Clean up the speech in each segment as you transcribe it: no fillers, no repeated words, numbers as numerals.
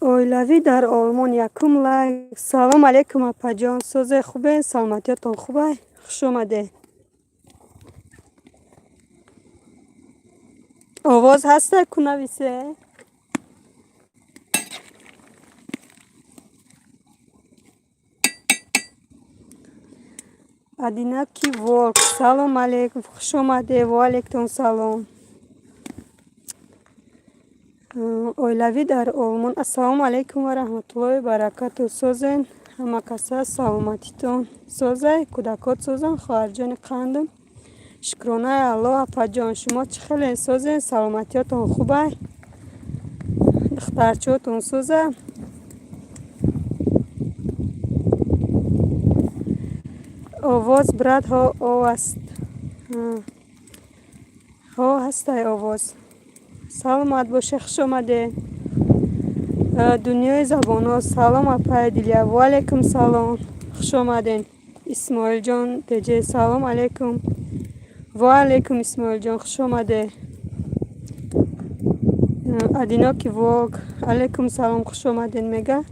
اویلاوی در آلمان یکم لایک. سلام علیکم اپا جان، سوزه خوبه؟ سلامتیتون خوبه؟ خوش اومده. آواز هسته کنویسه؟ ادینکی ورک. سلام علیکم، خوش اومده. و علیکم سلام. اویلاوی در آلمان. السلام علیکم و رحمت الله و برکاته. سوزن همه کسا سلامتیتون. سوزه کودکات سوزن خواهر جان قندم. شکرانه الله. اپا جان شما چه خیلی سوزن؟ سلامتیتون خوبه؟ دخترچوتون سوزه؟ آواز برد ها او است. ها هسته آواز. سلامت باشه، خوش آمده. دنیای زبان ها. سلام اپای دیلیا. و علیکم سلام، خوش آمدین. اسماعیل جان تجه سلام علیکم. و علیکم اسماعیل جان، خوش آمده. ادینا کی واگ علیکم سلام، خوش آمدین. میگه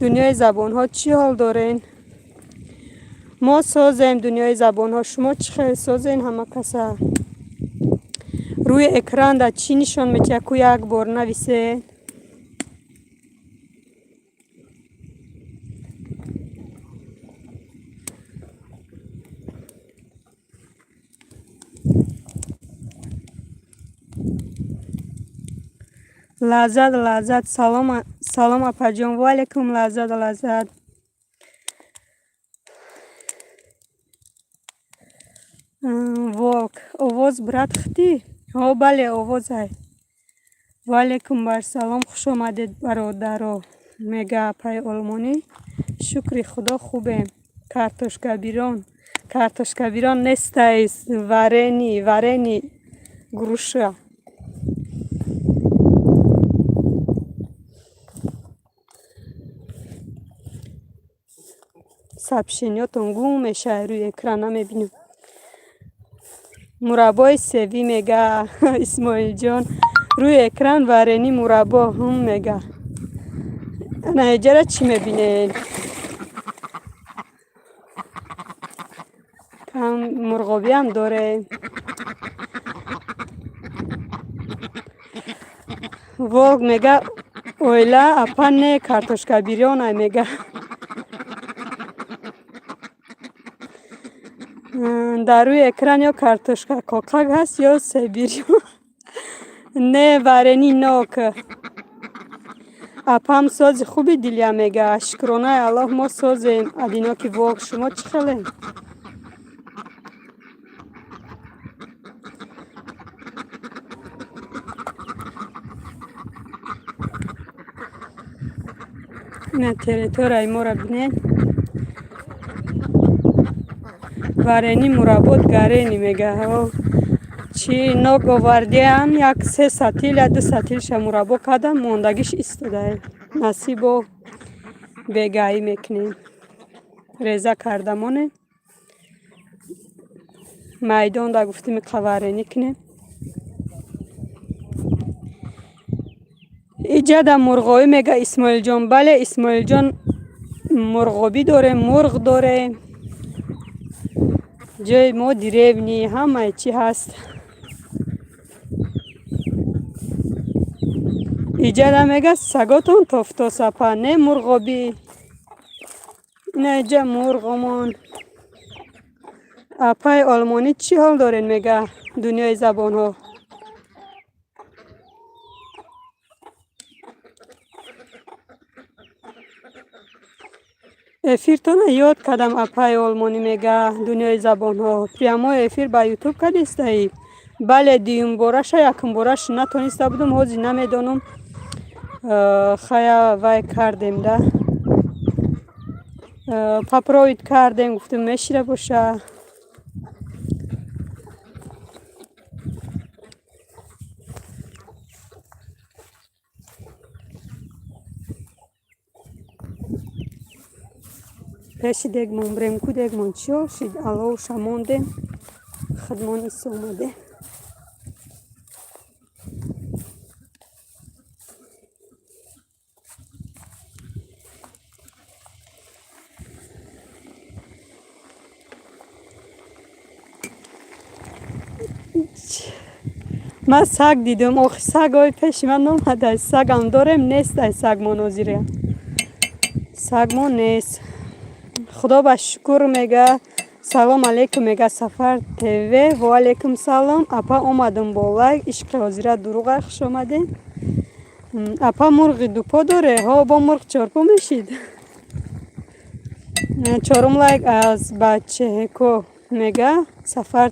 دنیای زبان ها چی حال دارین؟ ما سازیم دنیای زبان ها. شما چه خیلی سازین؟ همه کسا روی اکران دا چی نشان میده که یک بار نویسه؟ لذت سلام اپا جان. و علیکم لذت. واک آواز برات خطی؟ ها بله آواز های. و علیکم بر سلام، خوش آمدید برادرو. میگه اپای آلمانی شکر خدا خوبه. کارتوشکا بیران نیست ایست. ورنی گروشه. سبشینیاتون گم میشه روی اکران نمیبینم. مربای سوی میگه اسماعیل جان. روی اکران ورنی مربا هم میگه. نهجره چی میبینین؟ هم مرغابی هم داره. واگ میگه اویلا اپن کارتوشکا بیریان میگه. در روی اکران یا کارتوشکا کاکاگ هست یا سیبیریون. نه ورنی ناک. اپام ساز خوبی دیلیا میگه. شکرانه الله ما سازیم. ادینا کی واگ شما چه خیلی؟ نه تریتورای ما را بینین. ورنی مرابط گرینی میگه. چی ناگ آورده هم یک 3 سطیل یا 2 سطیلش مربا کردم موندگیش ایستاده. نصیب و بگاهی میکنیم. ریزه کردمانه میدان دا گفتیم قوارینی کنیم. اینجا دا مرغابی میگه اسماعیل جان. بله اسماعیل جان مرغابی داره، مرغ داره. جای ما دیریب نی همه چی هست. اینجا دا میگه سگاتون تفتا سپا نه مرغابی. نه اینجا مرغمان. اپای آلمانی چی حال دارین؟ میگه دنیای زبان ها. افیر تو نه یاد کردم اپای آلمانی میگه دنیای زبان ها. پریما افیر با یوتیوب کردیسته؟ بله دیوم بارش یکم بارش نتونسته بودم. حاضی نمیدانم خیا وای کردیم ده. پاپروید کردیم گفتم میشیره باشه. پیش دیگمان بریم کو دیگمان چیو شید الله شماندیم خدمانی سی اومده. من سگ دیدم آخه سگ های پیش من نامده سگ هم دارم نیست سگ ما نازیره سگ ما نیست خدا با شکر میگه سلام علیکم میگه سفر تیوی و علیکم سلام اپا اومدم بالا عشق حاضره دروغ خوش آمدین اپا مرغ دو پا داره ها با مرغ چارپا میشید چهارم لایک از بچه کو میگه سفر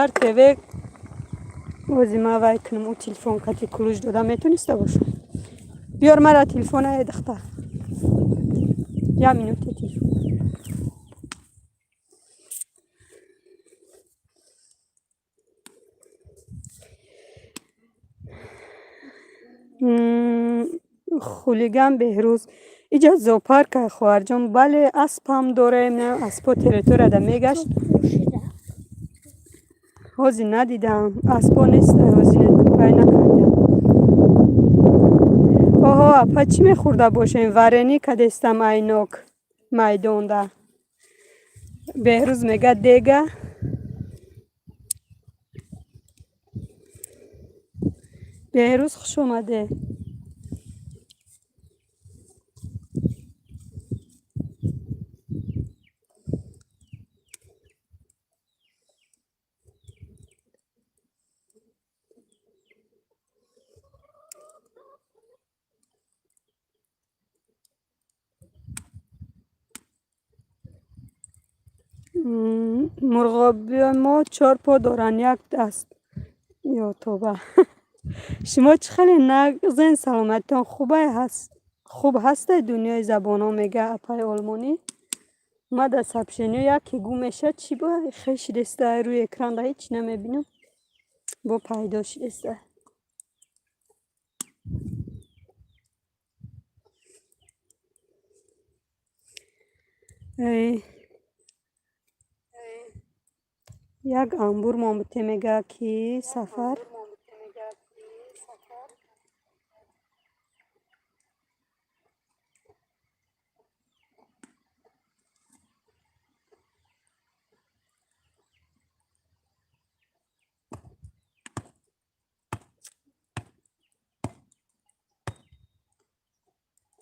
تیوی وزیما وای کنم او تلفن کتی کلوش دادم میتونسته باشم بیار مرا تلفن های دختر یا مینوت تلفن خولیگم بهروز اینجا زوپارک خواهر جان بله اسب هم داریم نه اسبا تریتور ده میگشت حوزی ندیدم اسبا نیست حوزی بای نکردم آها اپا چی میخورده باشیم ورنی که دستم اینوک میدون ده بهروز میگه دیگه بهروز خوش اومده مرغابی ما 4 پا دارن 1 دست یا توبه شما چه خیلی نگزین سلامتتان خوب هست دنیای زبان ها میگه اپای آلمانی ما در سبشنی یکی گو میشه چی با خیش دسته روی اکران ده هیچ نمیبینم با پیداش دسته یک انبور مامته میگه که سفر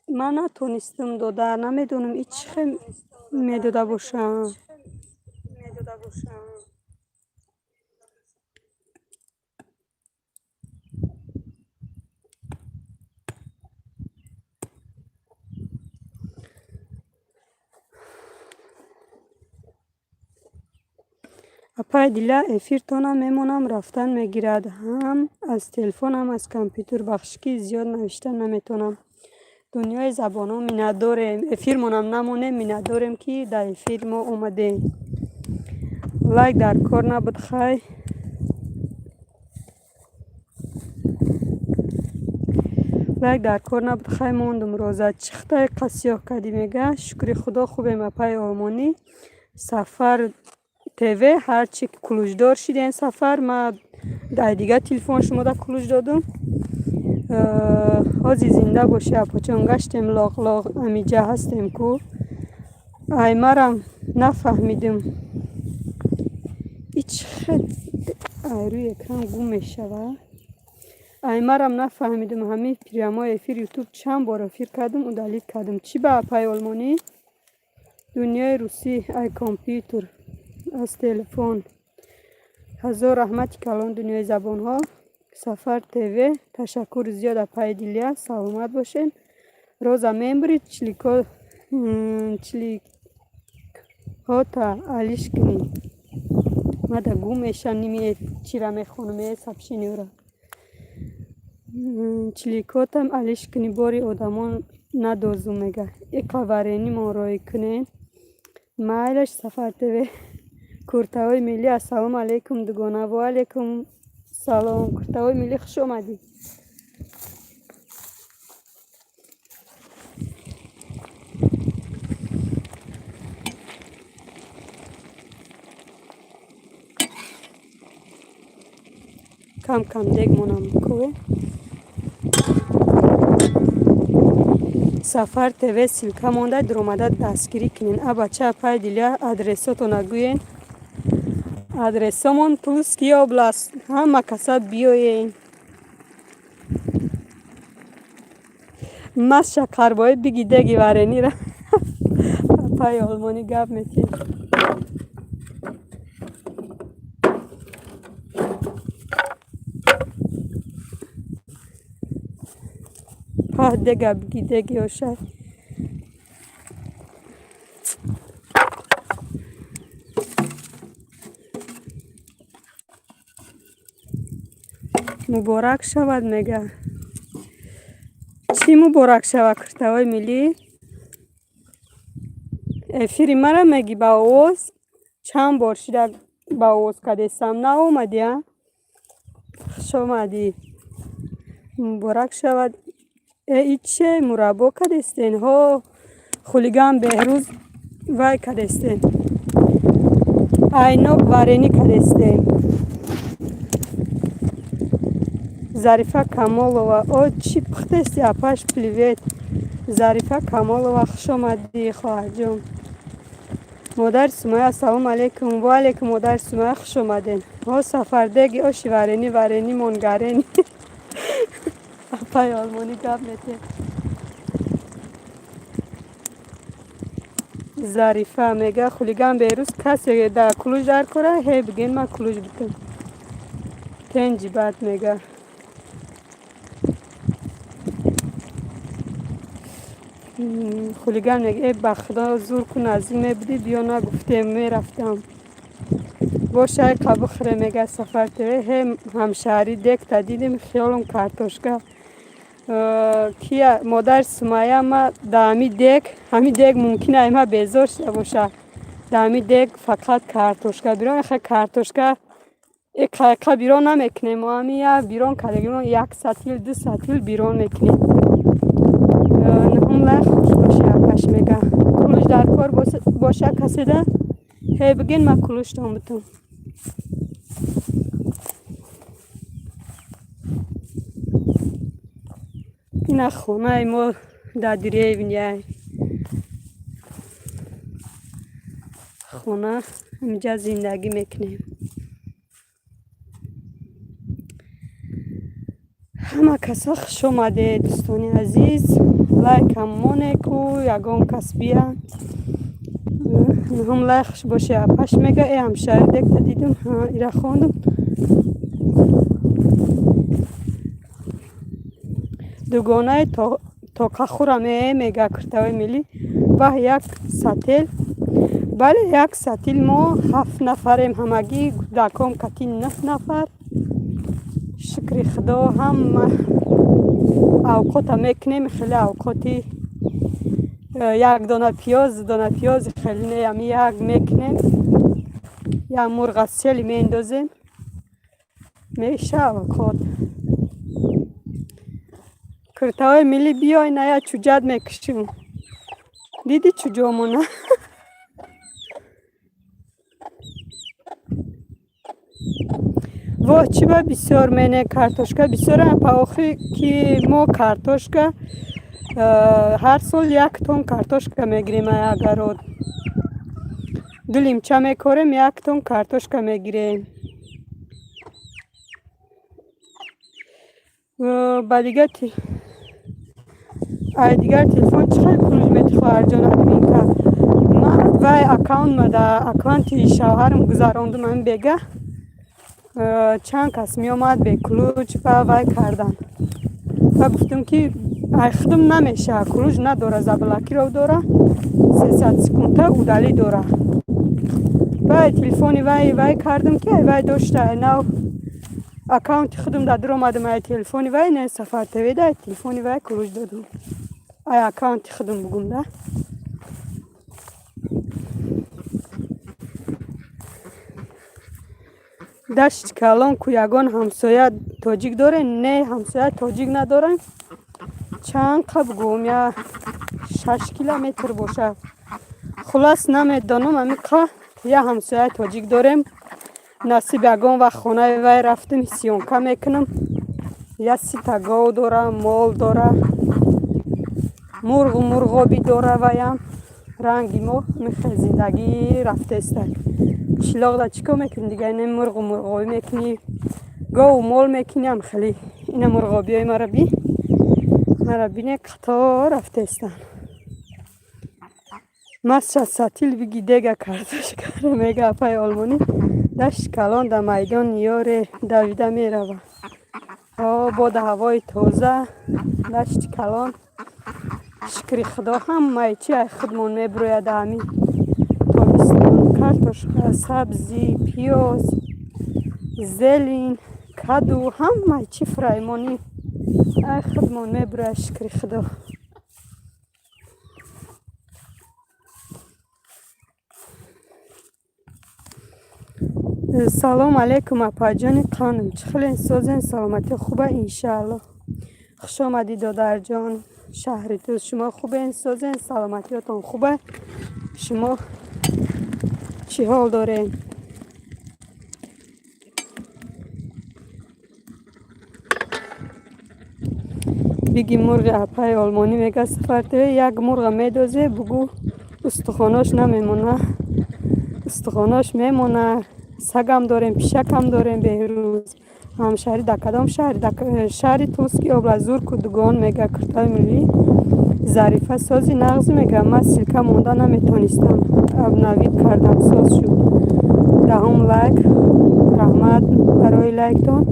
من نتونستم داده نمیدونم این چه میداده باشم اپای دیلا افیر تانم میمونم رفتن میگیرد هم از تلفن هم از کامپیوتر بخشکی زیاد نوشتن نمیتونم دنیای زبان ها می نداریم افیر مونم نمونه می نداریم که در افیر ما اومده لایک در کار نبود خیلی لایک در کار نبود خیلی موندم روزه چخته قسیاه کدی میگه شکری خدا خوبه اپای آلمانی سفر تیوی هرچی کلوش شد این سفر ما در دیگه تلفن شما در کلوش دادم حاضی زنده باشه اپا چون گشتیم لاغ امیجا هستیم کو ای مرم نفهمیدم ایچ خد روی اکران گم میشه ای مرم نفهمیدم همه پیرامای افیر یوتیوب چند بار افیر کردم و دلیت کردم چی به اپای آلمانی دنیای روسی ای کامپیوتر از تلفن هزار رحمت کلان دنیای زبان ها سفر تیوی تشکر زیاد اپای دیلیا سلامت باشین روزا ممبری چلیکا تا علیش کنی ما دا گو میشن نیمی چی را میخونم سبشینی را چلیکاتم علیش کنی باری آدمان ندازو میگه اکا ورینی ما رای کنین مایلش سفر تیوی کورتاوی ملی السلام علیکم دگانه و علیکم سلام کورتاوی ملی خوش آمدی کم کم دیگ مونم کوه سفر تیوی سیلکه مانده در اومده دستگیری کنین بچه پای دیلیا ادرساتو نگوین адресамон Тульский область. Ҳама каса биёен. мас шакарбои бигидеги варенира пай олмонӣ гап метӣ. дега бигидеги ошай муборак шавад мега. чӣ муборак шавад куртавои миллӣ? эфири мара мегӣ ба овоз чанд бор шида ба овоз кадестам наомадӣ? хуш омадӣ. муборак шавад. иче мураббо кадестен ҳо хулиган беҳрӯз вай кадестен айнок варенӣ кадестен Зарифа Камолова. О, чӣ пухтести апаш привет. Зарифа Камолова, хуш омадӣ хоҳарҷон. Модари Сумайя, ассалому алейкум. Ва алейкум модари Сумайя, хуш омаден. О, сафардеги оши варенӣ монгарени. апай олмонӣ гап мете. Зарифа мега хулиган берӯз касе да кулуҷ дар кора ҳе биген ма кулуҷ битам. тенҷи бад мега. хулиган мега ба худо зур кун назик мебуди биё нагуфтем мерафтам. бошай қабухре мега сафар теве ҳе ҳамшаҳрӣ декта дидим хиёлам картошка кия модари Сумайя ма да ҳами дег мумкина айма безор шуда боша. Да ҳами дег фақат картошка бирон яха картошка қайқа бирон намекунем. ҳами я бирон кардагимон 1 сатил 2 сатил бирон мекунем. нуҳумлай хуш боша апаш мега. кулуҷ дар кор боша каседа ҳе бигин ма кулуҷтон битам. ина хонаи мо дар деревня. хона инҷа зиндагӣ мекунем. ҳама каса хуш омадед дӯстони азиз. лайкам монеку ягон кас бия. нуҳум лай хуш боша апаш мега. ҳамшаҳри декта дидум ира хондум. дугонаи тоқахӯра мега куртавои миллӣ ба 1 сатил. бале 1 сатил мо 7 нафарем ҳамагӣ кӯдаком кати 9 нафар. шукри худо ҳама авқота мекунем. хеле авқоти 1 дона пиёз хеле неами 1 мекунем. 1 мурға сели мендозем. меша авқот. куртавои миллӣ биёй ная чуҷат мекушум. диди чуҷомона. во чиба бисёр мене картошка бисёр па охир ки мо картошка ҳар сол 1 тон картошка мегирем. агарод дулимча мекорем 1 тон картошка мегирем. ба дигар телефон чихар кулуҷ метӣ хоҳарҷон админка. вай аккаунт мада аккаунти шавҳарам гузарондум ҳамин бега. чанд кас меомад бе кулуҷ ба вай кардан. ва гуфтам ки ай худам намеша кулуҷ надора заблакиров дора 300 секунда удалӣ дора. вай телефони вай кардам ки ай вай дошта нав аккаунти худам да дуромадам. ай телефони вай не сафар теведа ай телефони вай кулуҷ додам. ай аккаунти худам бугум да. дашти калон ку ягон ҳамсоя тоҷик дорем. не ҳамсоя тоҷик надорем. чанд қа бугум я 6 километр бошад. хулас намедонам ҳамин қа я ҳамсоя тоҷик дорем. насиб ягон вақт хонаи вай рафтам сиёнка мекунам. я 3 гов дора мол дора мурғу мурғоби дора ваям ранги мо михе зиндагӣ рафтеста. شلاق را چیکار میکنی دیگه؟ اینه مرغ و مرغابی میکنی، گاو و مال میکنی. هم خیلی اینه مرغابی های مرا بینه قطار رفته استن. مسجد ساتیل بگی دیگه کردش کرده میگه اپای آلمانی دشت کلان در میدان یار دویده میروه. باد هوای تازه دشت کلان شکری خدا هم مایچی ای خودمون میبروید همی تابستان. کارتوشکا، سبزی، پیاز، زلین، کدو هم مایچی فرایمانی ای خودمون میبروید شکری خدا. سلام علیکم اپا جان خانم، چخلین سازن؟ سلامتی خوبه انشالله. خوش آمدی دادر جان، شهر تو شما خوبه؟ سازن سلامتیاتون خوبه؟ شما چی حال دارین؟ بگی مرغ اپای آلمانی میگه سفرته یک مرغ میدازه بگو استخواناش نمیمونه، استخواناش میمونه. سگم داریم، پیشکم داریم. بهروز همشهری در کدام شهری توسکی آبلازور کدگان میگه کرتای ملی ظریفه سازی نغز میگه من سلکه مونده نمیتونستم نوید کردم ساز شد. دهم لایک رحمت برای لایکتان.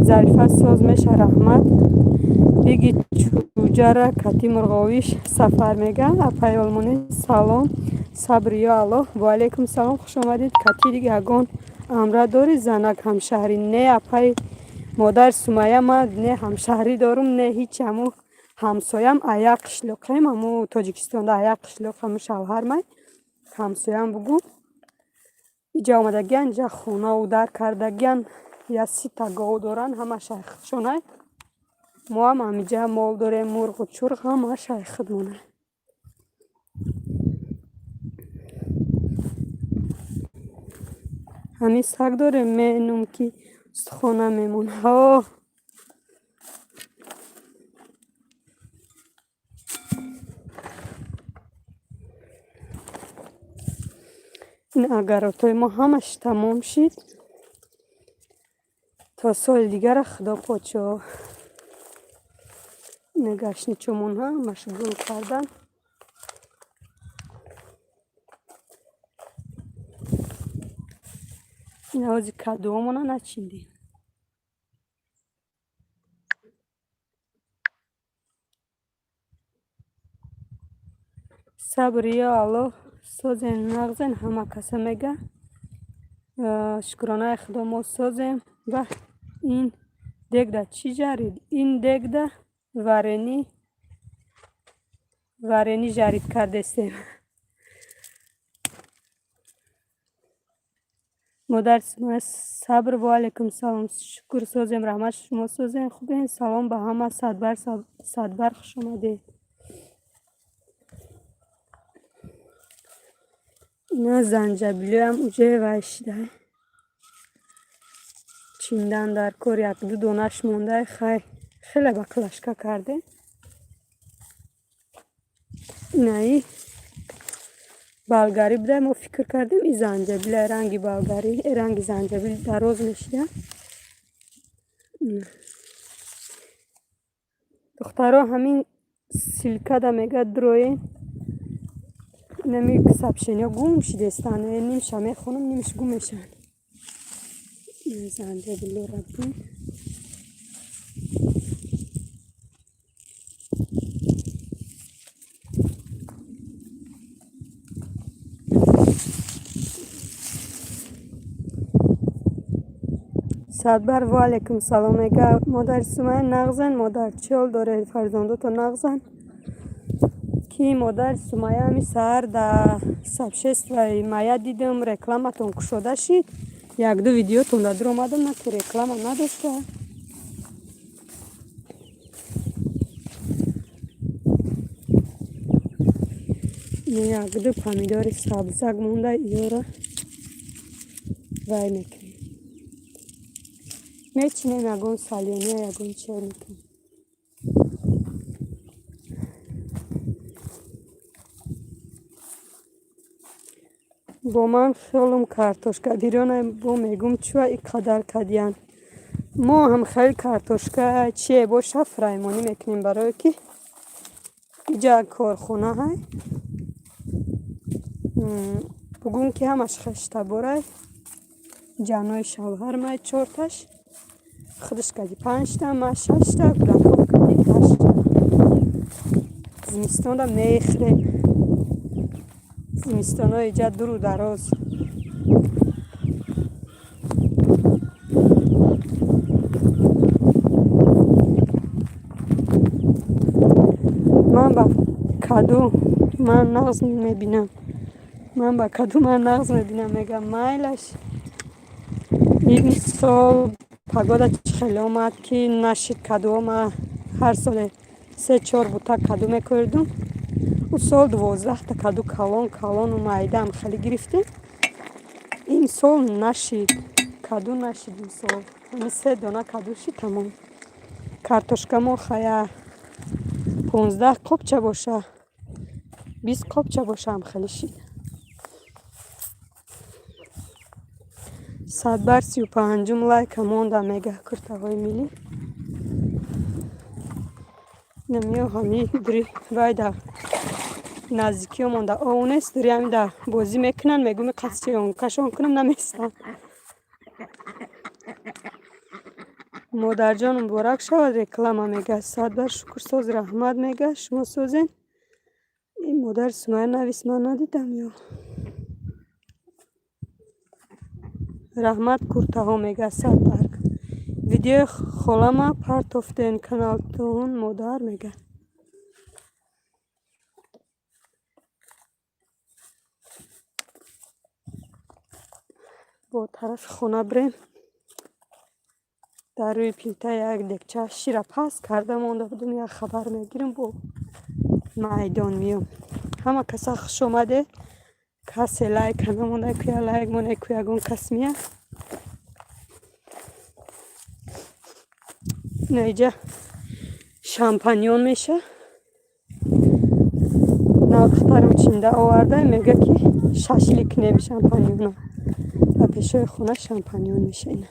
ظریفه ساز میشه رحمت. بگی چوجره کتی مرغاویش سفر میگه اپای آلمانی سلام صبریا الله و علیکم سلام خوش آمدید. کتی دیگه اگان امره داری زنک همشهری؟ نه اپای مادر سمیه من نه همشهری دارم نه هیچ. همو همسایم ایا قشلوقیم، همو تاجیکستان ده ایا قشلوق همو شوهر من همسایم بگو اینجا آمدگن اینجا خونه و در کردگن یا 3 تا گاو دارن همه شیخشونه. ما هم همینجا مال داریم، مرغ و چرغ همه شیخدمونه. همین سگ داریم مینم که استخانه میمونه. این اگراتای ما همش تمام شد تا سال دیگر خدا پاچه نگشنی چمون ها مشغول کردن. این آزی کدو همونه نچیندیم. صبریا الله سازن نغزن همه کسا میگه شکرانه خدا ما سازیم. و این دیگ ده چی جارید؟ این دیگ ده ورنی جارید کرده استیم. مادر صبر و علیکم سلام شکر سازیم رحمت شما سازیم خوبین. سلام به همه صد بر خوش آمده. اینا زنجبیلی هم اوجه وشده چیندن در کار. یک دو دونش مونده خیلی بکلشکه کرده. نه بلگاری بوده ما فکر کردیم این زنجبیل رنگی بلگاری رنگ زنجبیل دراز میشه. دخترها همین سلکه ده میگه دروی نمی کسبشن یا گم شده استانه نیمشه میخونم نیمش گم میشن. زنجبیل رو ربیم صدبر و علیکم سلام میگه مادر سمیه نغزن مادر چال داره فرزندو تو نغزن کی مادر سمیه همی سهر در سبشست و مایه دیدم رکلامتون کشوده شید یک دو ویدیو تون در اومدم نه که رکلام نداشته. یک دو پامیدار سبزک مونده ایارا وای میکنیم میچینیم یکون سالیانه یکون چه میکنیم. бо ман хелум картошка дирёна бо мегум чуа и қадар кадиян мо ҳам хел картошка чие боша фраймонӣ мекунем барое ки иҷа корхона ҳай бугун ки ҳамаш хешта борай ҷанои шавҳар май чорташ худаш кади панҷта ма шашта гураков кади ҳаштта зимистонда мехре зимистоно иҷа дуру дароз ман ба каду ман нағз мебинам мегам майлаш ин сол пагода хеле омад ки нашид кадуо ма ҳар соле 3-4 бута каду мекардум у сол 12 каду калону майдаам хеле гирифтем ин сол нашид каду нашид ин сол ҳами 3 дона каду шид тамом картошкамо хая 15 қопча боша 20 қопча боша ҳам хеле шид садбар 35 лайка монда мега куртавои милли намиё ҳами дури вайда наздикиё монда оунес дури ҳамида бозӣ мекунан мегуми қасчиён кашон кунам наместан модарҷон муборак шавад реклама мега садбар шукрсоз раҳмат мега шумо созен ин модари сумайя навис ман надидам ё раҳмат куртаҳо мега садбарг видеои холама партофтен каналтон модар мега бо тарафи хона бирем дар рӯи плита як декча шира паст карда монда будум як хабар мегирам бо майдон миём ҳама каса хуш омаде касе лайка намонда ку я лайк монда ку ягон кас мия наиҷа шампаньон меша навдухтарам чинда оварда мега ки шашлик нем шампаньона ва пешои хона шампаньон меша ина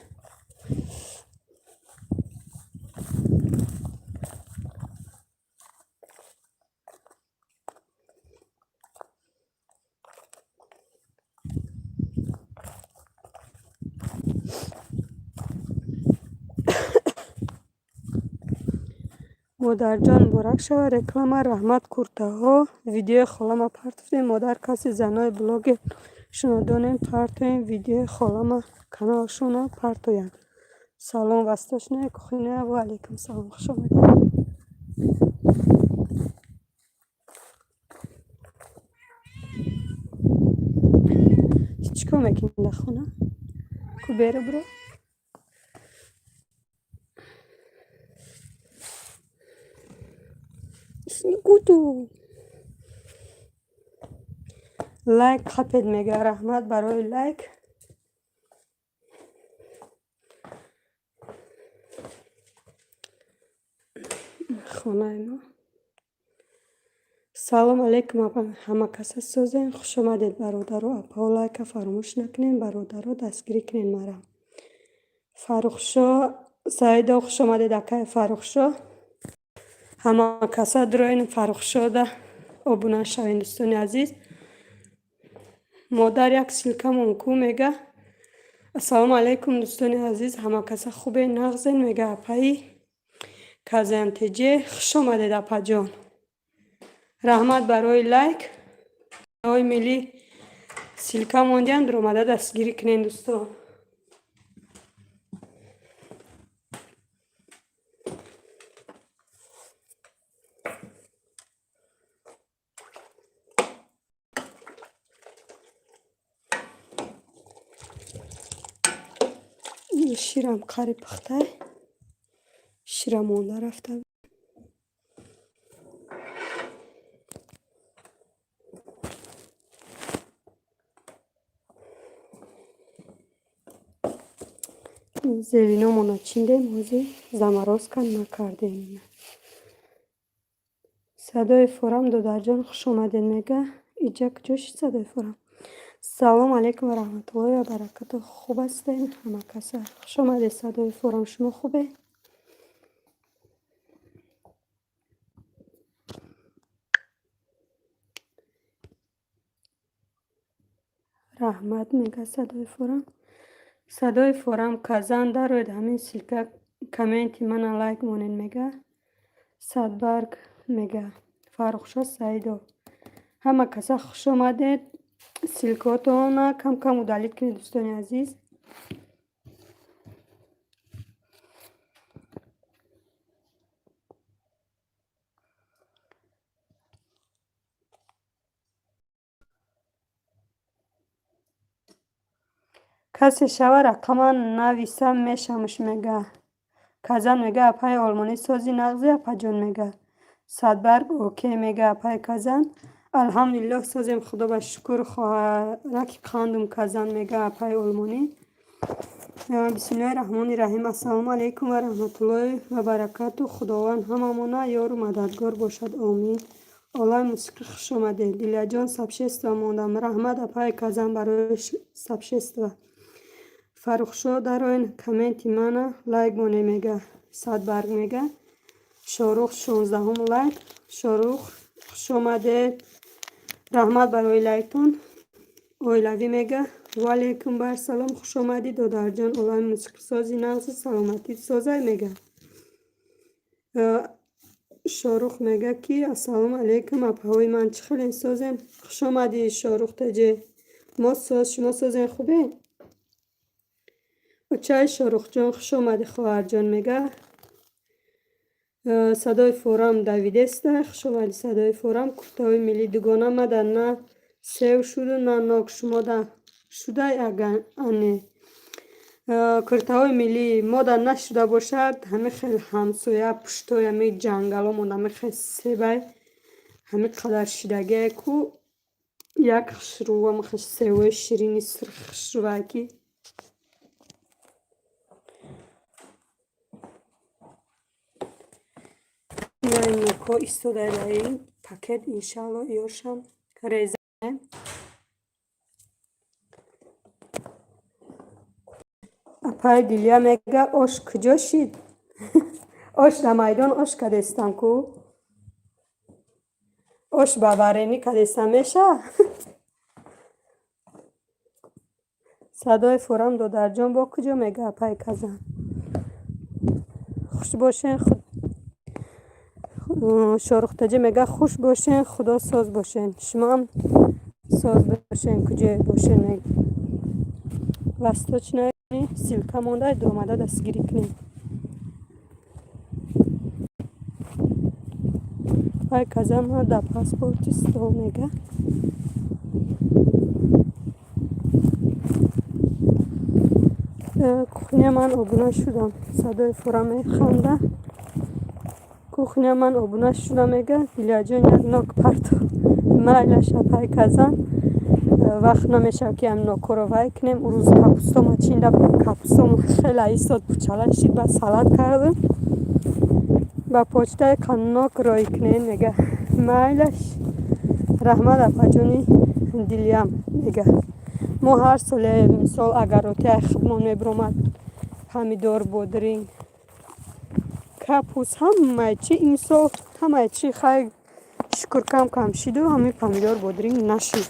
модарҷон муборак шава реклама раҳмат куртаҳо видеои холама партофтем модар каси занои блоге шунодонем партоем видеои холама каналшуна партоянд салом вастошная кухня ва алейкум салом хуш омадед чӣ кор мекунед дар хона ку беру биро снегуду лайк қапед мега раҳмат барои лайк хонаи мо салом алейкум ҳама каса созен хуш омадед бародаро апао лайка фаромӯш накунед бародаро дастгирӣ кунед мара фарухшо саидо хуш омадед акаи фарухшо ҳама каса дуроин фарухшода обуна шавен дӯстони азиз модар як силкамон ку мега ассалому алейкум дӯстони азиз ҳама каса хубе нағзен мега апаи казантеҷе хуш омадед апаҷон раҳмат барои лайк ҳои милли силка мондиам дуромада дастгирӣ кунед дӯстон ширам қариб пухтай шира монда рафта зелиномона чиндем ҳозир замароска накардем садои форам додарҷон хуш омадед мега иҷа куҷо шид садои форам салом алейкум ва раҳматуллоҳи ва баракату. хуб ҳастед ҳама каса? хуш омадед. садои форам шумо хубе? раҳмат мега садои форам казан дароед ҳамин силка комменти мана лайк монед мега садбарг мега фаррухшо саидо ҳама каса хуш омадед. силкотона кам кам удалид кунед дӯстони азиз. касе шава рақама нависам мешамуш мега казан мега апай олмонӣ сози нағзи апаҷон мега садбарг окей мега апай казан алҳамдулиллоҳ созем худо ба шукр хоҳараки қандум казан мега апай олмонӣ. бисмиллоҳи раҳмони раҳим. ассалому алейкум ва раҳматуллоҳи ва баракату. худованд ҳамамона ёру мададгор бошад. омин. олай мусиқӣ хуш омадед. лилияҷон сабшества мондам. раҳмат апай казан барои сабшества. фаррухшо дароен комменти мана лайк моне мега садбарг мега шорух 16 лайк. шорух хуш омадед. раҳмат барои лайктон. оилавӣ мега ваалейкум барсалом хуш омадид додарҷон. олай мусиқисози нағзи саломатӣ созай мега шорух мега ки ассалому алейкум апаҳои ман чӣ хелен созем. хуш омадӣ шорух таҷе. мо соз шумо созен хубе. чай шорухҷон хуш омадӣ хоҳарҷон мега садои форам давидеста хуш омадӣ. садои форам куртаҳои милли дугона мада на сев шуду на нок шумода шудай ане куртаҳои милли мода нашуда бошад ҳамин хел ҳамсоя пуштои ҳамин ҷангало монда ҳамин хел себай ҳамин қадар шидагие ку як хушрӯва ҳамин хел севои ширини сурх хушрӯваки ин нуко истода дар ин пакет иншалло ёшам реза апай дилия мега ош куҷо шид. ош дар майдон ош кадестан ку ош ба варенӣ кадеста меша. садои форам додарҷон бо куҷо мега апай казан. хуш бошен шорухтаҷа мега хуш бошен худо соз бошен. шумоам соз бошен куҷое бошен мега васточная силка монда домада дастгирӣ кунем. пай казан ма да паспорти стол мега кухня ман обуна шудам. садои фора механда кухня ман обуна шуда мега дилияҷон як нок парто майлаша пай казан вақт намешав ки ам нокоро вай кунем. урӯз капустома чинда капустома хела истод пучала шид ба салат кардам ба почтаи қаннок рой кунем мега майлаш. раҳмат апаҷони дилиям мега мо ҳар соле мисол агар отияи хидмон мебиромад помидор бодринг капус ҳамаи чи имсол ҳамаи чи хай шукр кам кам шиду ҳамин помидор бодринг нашид.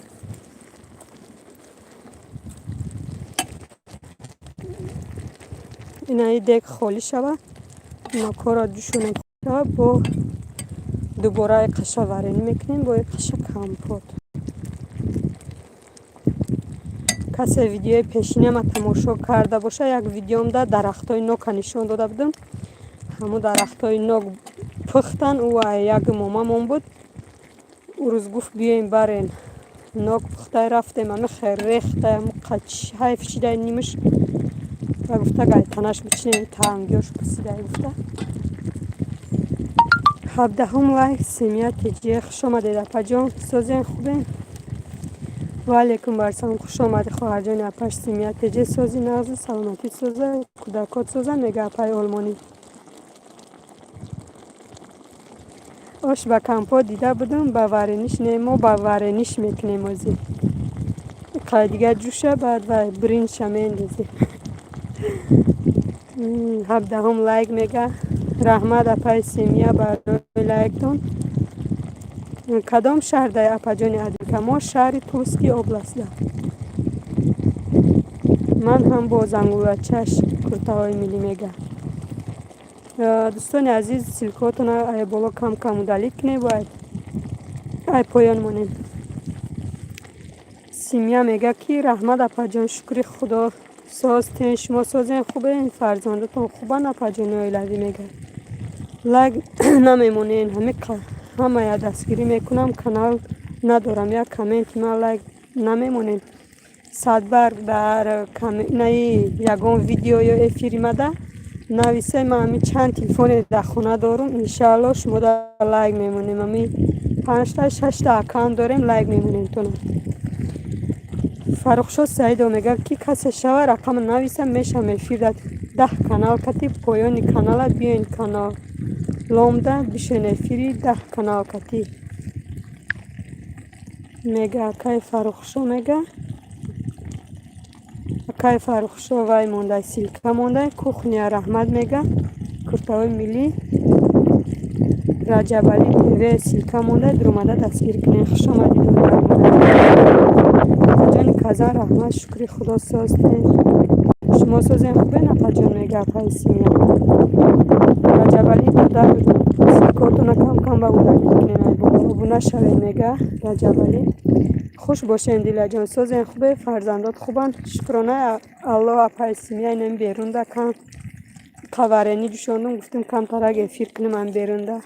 инаи дег холӣ шава нокора душонем шава бо дубора қаша варенӣ мекунем бо қаша компот. касе видеои пешинама тамошо карда боша як видеомда дарахтои нока нишон дода будам. ҳамун дарахтои нок пухтан ва як момамон буд урӯз гуфт биёем барен нок пухтай рафтем амихе рехта ҳайф шидай нимиш ва гуфта гайтанаш бичинем таангёш пусидай гуфта 17 лайк семия теҷие хуш омадед апаҷон созен хубен. ваалейкум барсалом хуш омадӣ хоҳарҷони апаш семия теҷе сози нағзи саломатӣ соза кӯдакот соза мега апай олмонӣ. ош ба компот дида будам ба варениш не мо ба варениш мекунем ози دقیقه دیگه جوشه بعد و برنج میندازی. 17 لایک میگه رحمت اپای سیمیا برای لایکتون. کدام شهر در اپا جان عزیز؟ که ما شهر توسکی اوبلاست ده. من هم با زنگولچش کرتاوی ملی میگه. دوستان عزیز سیلکاتون ای بالا کم کم مدلیت کنه باید ای پایان مونین. سیمیا میگه که رحمت اپا جان شکر خدا سازتین شما سازین خوبه این فرزندتون خوبه اپا جان اویلادی میگه لایک نمیمونین همه یا دستگیری میکنم کانال ندارم یا کامنت ما لایک نمیمونین صدبرگ در یگان ویدیو یا افیری مده نویسه ما همی چند تلفن در خونه دارم انشاءالله شما در لایک میمونیم همی 5-6 اکانت داریم لایک میمونیم تونم فرخشو سعید میگه که کسی شوه رقم نویسه میشه میفیر در 10 کانال کتی پایان کانال بیاین کانال لامده بشین افیری 10 کانال کتی میگه اکای فرخشو میگه اکای فرخشو وای مونده سیلکه مونده کوخنی رحمت میگه کرتاوی ملی رجب علی تیوی سیلکه مونده درومده دستگیر کنین خوش آمدید جان کازان رحمت شکری خدا سازده شما سازین خوبه نپا جان میگه اپای سیمیا رجب علی در سیلکاتون کم کم با بودن کنین بونه شوی میگه رجب علی خوش باشین دیلا جان سازین خوبه فرزندات خوبن شکرانه الله اپای سیمیا اینم بیرون ده کم قوارنی جوشاندم گفتم کم ترک افیر کنم من بیرون ده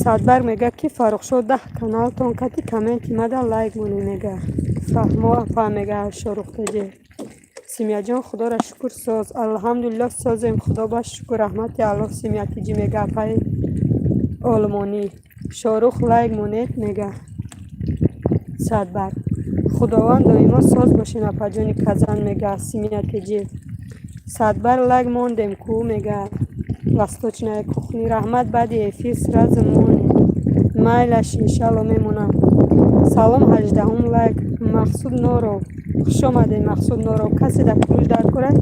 صدبرگ میگه که فرق شد 10 کانال تون کتی کامنت مده لایک مونی میگه فهمو اپا میگه شروخته جه سیمیا جان خدا را شکر ساز الحمدلله سازیم خدا باش شکر رحمت الله سیمیا تیجی میگه اپای آلمانی شاروخ لایک مونید میگه صدبرگ خداوند دایما ساز باشین اپا جانی کزن میگه سیمیا تیجی صدبرگ لایک موندیم کو میگه لاستوچنای کوخنی رحمت بعد افیس رازمون مایلش انشالله میمونم سلام 18 لایک مقصود نورو خوش آمدین مقصود نورو کسی در کلوش در کرد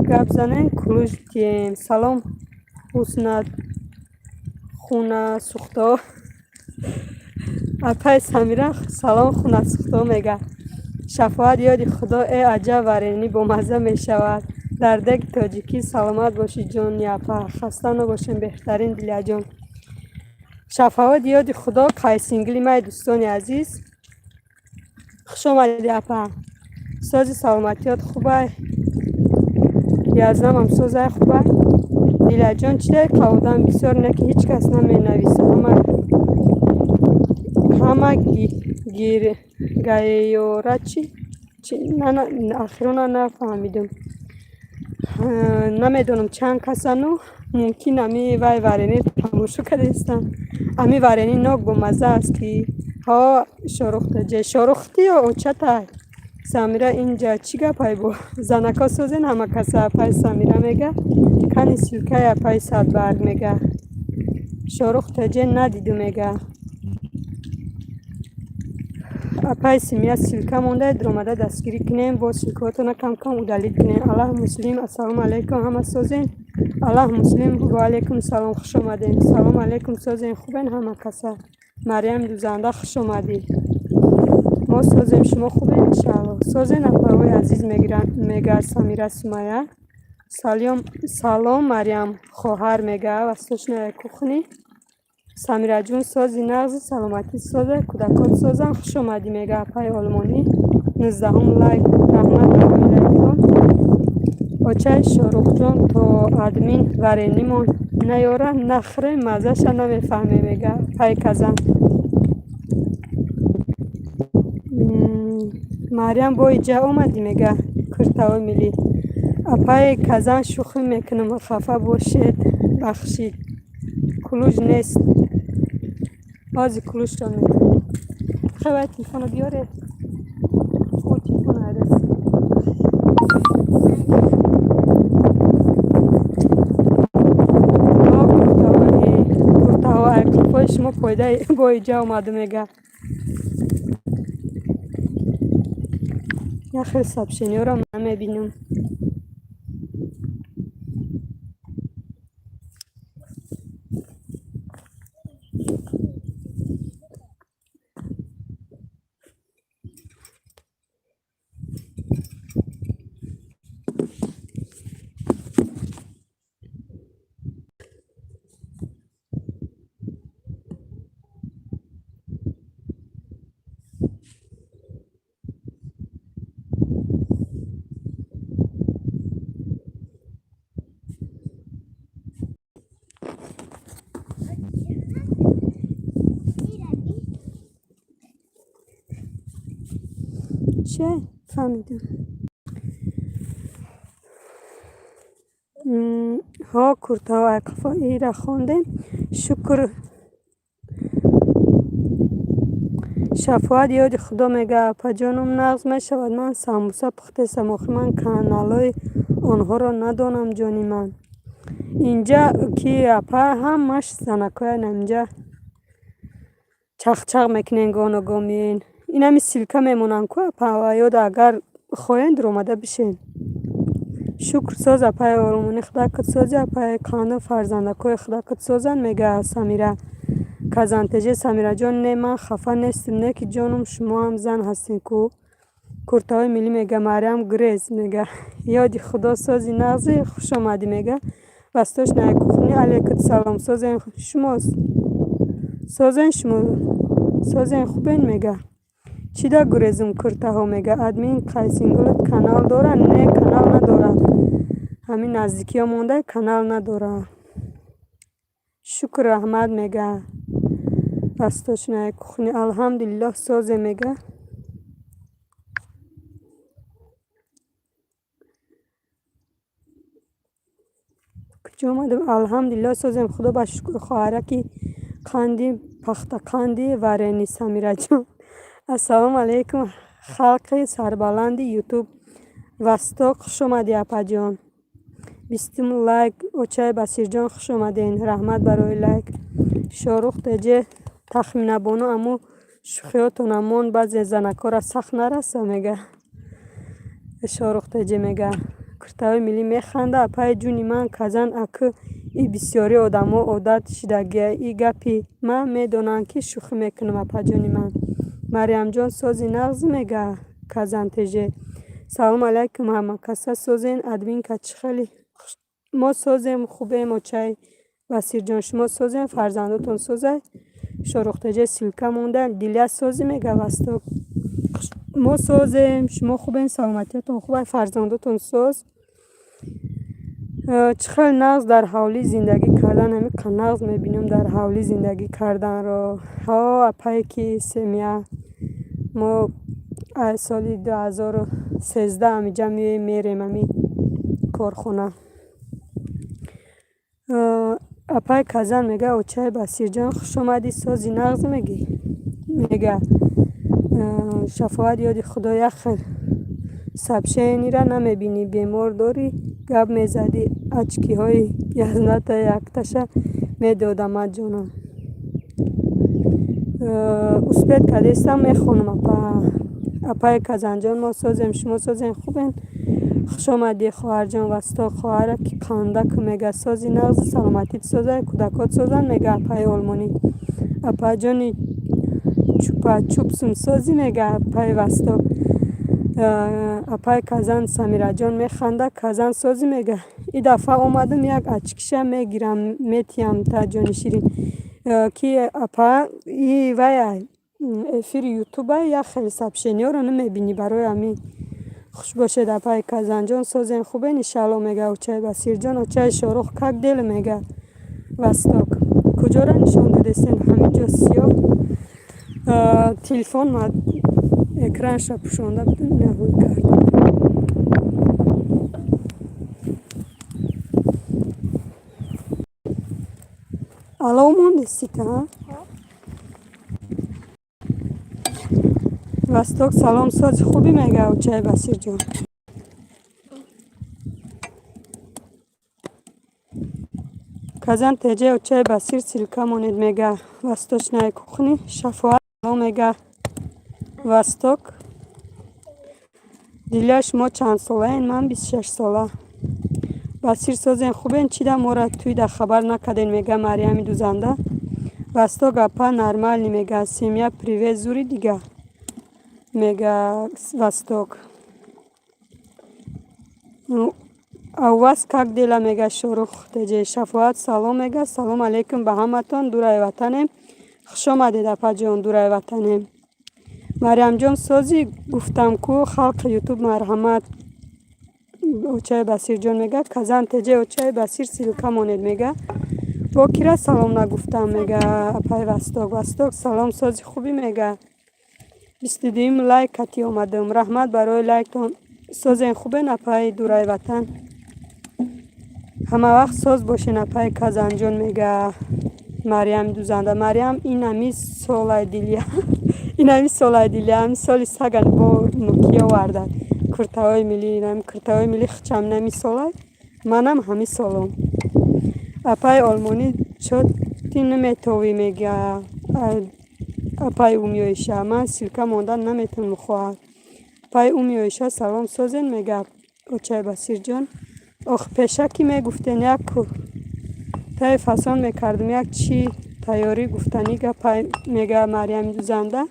گپ زنین کلوش تیم سلام حسنت خونه سوخته اپای سمیره سلام خونه سوخته میگه شفاعت یادی خدا ای عجب ورینی با مزه میشود در دک تاجیکی سلامت باشی جان یپا خسته نباشین بهترین دیلیا جان شفاعت یادی خدا قیسینگلی مای دوستان عزیز خوش آمدید یپا سازی سلامتیات خوبه یازنم هم سازه خوبه دیلیا جان چیه قودم بسیار نه که هیچ کس نمی نویسه همه گیر گایورا چی نه اخیرانا نفهمیدم نمیدونم چند کسانو ممکن امی وای وارنی تماشا کرده استم امی وارنی نوک با مزه است که ها شاروخته جه شاروختی یا اوچتا سمیره اینجا چی گپای با زنکا سوزین همه کسا اپای سمیره میگه کنی سیلکه اپای صدبرگ میگه شاروخته جه ندیدو میگه اپای سیمیا سیلکه مونده درومده دستگیری کنیم با سیلکاتون کم کم ادالیت کنیم الله مسلم السلام علیکم همه سازین الله مسلم و علیکم سلام خوش آمدین سلام علیکم سازین خوبین همه کسا مریم دوزنده خوش آمدی ما سازیم شما خوبین انشاءالله سازین اپاوی عزیز میگه سمیره سمیه سلام مریم خواهر میگه وستوشنه کوخنی سمیره جون سازی نغز سلامتی سازه کودکات سازن خوش آمدی میگه اپای آلمانی 19 لایک رحمت برای لایکتون اوچه شاروخ جان تا ادمین ورینیمون نیاره نخره مزهش نمیفهمه میگه پای کزن مریم با ایجا اومدی میگه کرتاوی ملی اپای کزن شوخی میکنم خفه باشید بخشید کلوش نیست بازی کلوش جان میکنم خواهی تلفن رو بیاره او تلفن عرص کرتاوی کلفای شما پایده با ایجا اومده میگه Я хеле сообщениёро намебинам. چه؟ فهمیدم. ها کرتا و اقفا ای را خوندیم. شکر شفاعت یاد خدا میگه اپا جانم نغز میشود من سموسه پخته سماخی من کانالای آنها را ندانم جانی من اینجا که اپا هم مش زنکای نمجا چخ چخ میکنین گانو گامین این همی سیلکه میمونن که اپا و یاد اگر خواهین در اومده بشین شکر ساز اپای آرمونی خدا کت سازی اپای کانو فرزندکای خدا کت سازن میگه سمیره کازانتجه سمیره جان نه من خفه نیستم نه که جانم شما هم زن هستین کو کرتای ملی میگه مریم گریز میگه یادی خدا سازی نغزی خوش آمدی میگه وستاش نایکوخنی علیکت سلام سازین شماست سازین شما سازین خوبین میگه چی دا گریزم کرتا ها میگه ادمین قیسینگلت کانال داره نه کانال نداره همین نزدیکی ها مونده کانال نداره شکر احمد میگه وستاش نایکوخنی الحمدلله سازی میگه کجا آمدم الحمدلله سازم خدا با شکر خواهره که قندی پخته قندی ورنی سمیره جان السلام علیکم خلق سربلند یوتیوب وستاک خوش آمدی اپا جان بیستم لایک اوچای بسیر جان خوش آمدین رحمت برای لایک شاروخ تجه تخمینه بانو امو شخیاتون امون بعضی زنکار سخت نرسه میگه شاروخ تجه میگه کرتاوی ملی میخنده اپای جونی من کزن اکو ای بسیاری آدم ها عادت شدگیه ای گپی من میدونم که شوخی میکنم اپا جونی من مریم جان سازی نغز میگه کزن تجه سلام علیکم همه کسا سازین ادوین کچ خیلی ما سازیم خوبه ما چای بسیر جان شما سازین فرزندتون سازه شاروخ تجه سیلکه مونده دیلیه سازی میگه وستا ما سازیم شما خوبین سلامتیتون خوبه فرزندتون ساز چخیل نغز در حولی زندگی کردن همی که نغز میبینیم در حولی زندگی کردن را ها اپایی که سمیه ما سالی 2013 همیجا میریم همی کارخونه اپای کزن میگه اوچای بسیر جان خوش آمدی سازی نغز میگه شفاعت یادی خدای خیر سبشینی را نمیبینی بیمار داری گب میزدی اچکی های یزنت یکتشه میدادم جانم اسپید کدیستم میخونم اپای کزن جان ما سازیم شما سازین خوبین خوش آمدی خواهر جان وستا خواهر که خانده که میگه سازی نغز سلامتیت سازه کودکات سازن میگه اپای آلمانی اپای جانی چوپا چوبسم سازی میگه اپای وستا اپای کزن سمیره جان میخنده کزن سازی میگه این دفعه آمدم یک اچکشه میگیرم میتیم تا جان شیرین که اپا ای وای افیر یوتیوب یا خیلی سبشینی رو نمیبینی برای همین خوش باشه اپای کزن جان سازین خوبه انشالله میگه اوچای بسیر جان اوچای شاروخ کک دل میگه وستاک کجا را نشان دادستین همینجا سیاه تلفن ما اکرانش را پوشانده نهوی کرد الان موندستی که وستاک سلام ساز خوبی میگه اوچای بسیر جان کزن تجه اوچای بسیر سیلکه مونید میگه وستاش نای کوخنی شفاعت سلام میگه وستاک Диля шумо чанд солаен? Ман 26 сола. Басир созен хубен чида мора туйда хабар накаден мега Мариями дузанда. Васток апа нормальни мега семья привет зури дига мега Васток. А у вас как дела мега Шорух теже Шафоат салом мега салом алейкум ба ҳаматон дурай ватанем хуш омадед апаҷон дурай ватанем. Мариямҷон сози гуфтам ку халқи ютуб марҳамат очаи Басирҷон мега казан теже очаи Басир силка монед мега бо кира салом нагуфтам мега апай Васток. Васток салом сози хуби мега 22 лайкати омадам раҳмат барои лайктон созен хубен апай дурай ватан ҳама вақт соз бошен апай казанҷон мега Мариям дузанда. Мариям инами солай дилия инами солай дилия ами соли саган бо нукия варда куртаои милли инами куртаои милли хичам нами солай манам ҳами солом апай олмони чоти наметови мега апай умёиша ман силка мондан наметавонам хоҳар апай умёиша салом созен мега очаи Басирҷон ох пешаки мегуфтен як тай фасон мекардам як чи тайёрӣ гуфтанига пай мега Мариями дузанда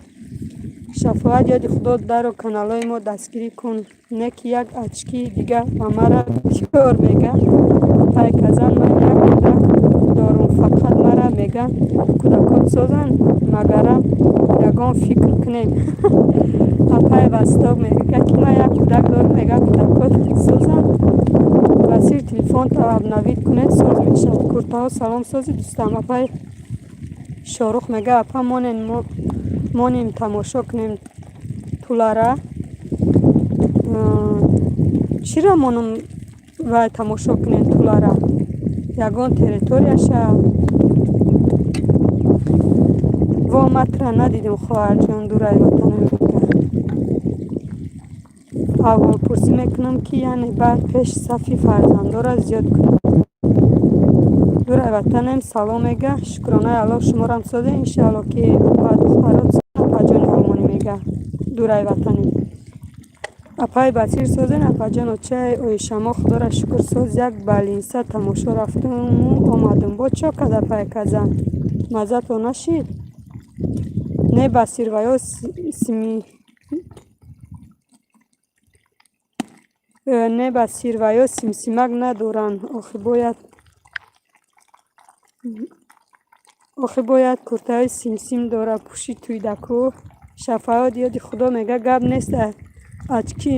Шафоат ёди худо даро каналои мо дастгирӣ кун не ки як ачки дига ба мара биёр мега апай казан ман як кудак дорум фақат мара меган кудакот созан магарам ягон фикр кунем апай Васток мега ки ман як кудак дорум мега кудакот созан Басир телефонта обновид кунед соз мешавад куртаҳо салом сози дӯстам апай Шорух мега апа монем тамошо кунем пулара чира монам вай тамошо кунем пулара ягон территорияша воматра надидим хоҳарҷон дурай ватанам аввалпурсӣ мекунам ки яъне баъд пеш сафи фарзандора зиёд кунам дурай ватанем салом мега шукронаи аллоҳ шуморам созе иншаалло ки ба духтарот апаҷони олмонӣ мега дурай ватанем апай Басир созен апаҷон очаи оишамо худора шукр соз як балинса тамошо рафтуму омадам бо чо кад апай казан маззато нашид не Басир ва ё не Басир ва ё симсимак надоранд охи бояд куртаи симсим дора пӯши туйдаку Шафоат ёди худо мега гап нест ачки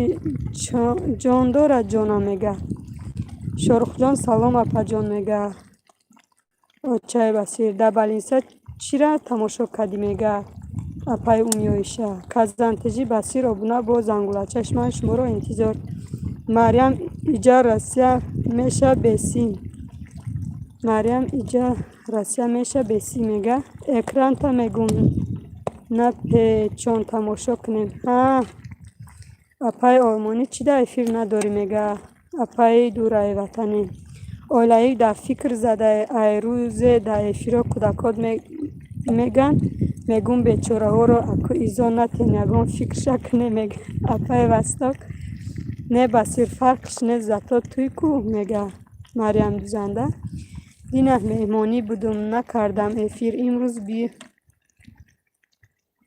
ҷон дора ҷона мега Шорухҷон салом апаҷон мега очаи Басир да балинса чира тамошо кадӣ мега апай умёиша казан тежи Басир обуна бо зангулачаш ман шуморо интизор Мариям иҷа Россия меша бесим Мариям иҷа Россия меша бесим мега экранта мегум на печон тамошо кунем апай олмонӣ чида эфир надорӣ мега апай дурай ватанем оилаи да фикр зада айрӯзе да эфиро кудакот меган мегум бечораҳоро аку изо натен ягон фикрша куне мега апай Васток не Басир фарқш не зато туй ку мега Мариям дузанда динах меҳмонӣ будум накардам эфир имрӯз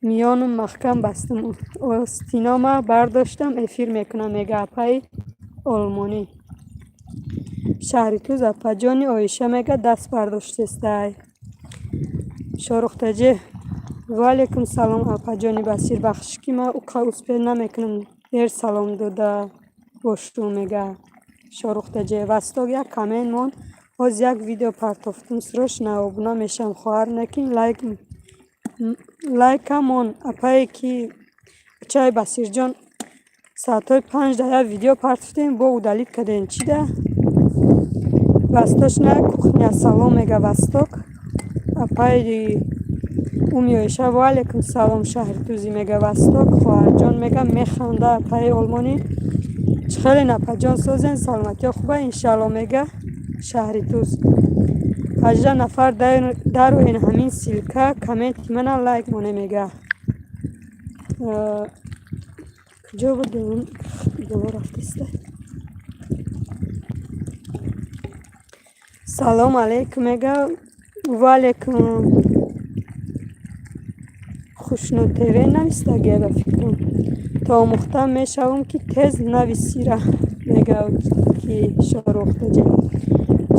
миёнум маҳкам бастам остинома бардоштам эфир мекунам мега апай олмонӣ шаҳритӯз апаҷони оиша мега даст бардоштестай Шорухтаҷе ваалейкум салом апаҷони Басир бахшиш ки ман уқа успеҳ намекунам дер салом дода бошу мега Шорухтаҷе Васток як камен мон ҳоз як видео партофтум срочно обуна мешавам хоҳар некин лайкамон апае ки чай Басирҷон саатҳои 5 як видео партофтем бо удалит кардем чида Васточная кухня салом мега Васток апай умёиша ваалейкум салом шаҳритӯзи мега Васток хоҳарҷон мега механда апай олмонӣ чихеле напаҷон созен саломатиё хуба иншаалло мега шаҳритӯз 18 нафар дароен ҳамин силка комменти мана лайк моне мега کجا بود اون بالا رفته. سلام علیکم میگه و علیکم خوشنوتیوه نویسته گیره فکرم تا مختم میشوم که تز نویسیره میگه که شاروخته جه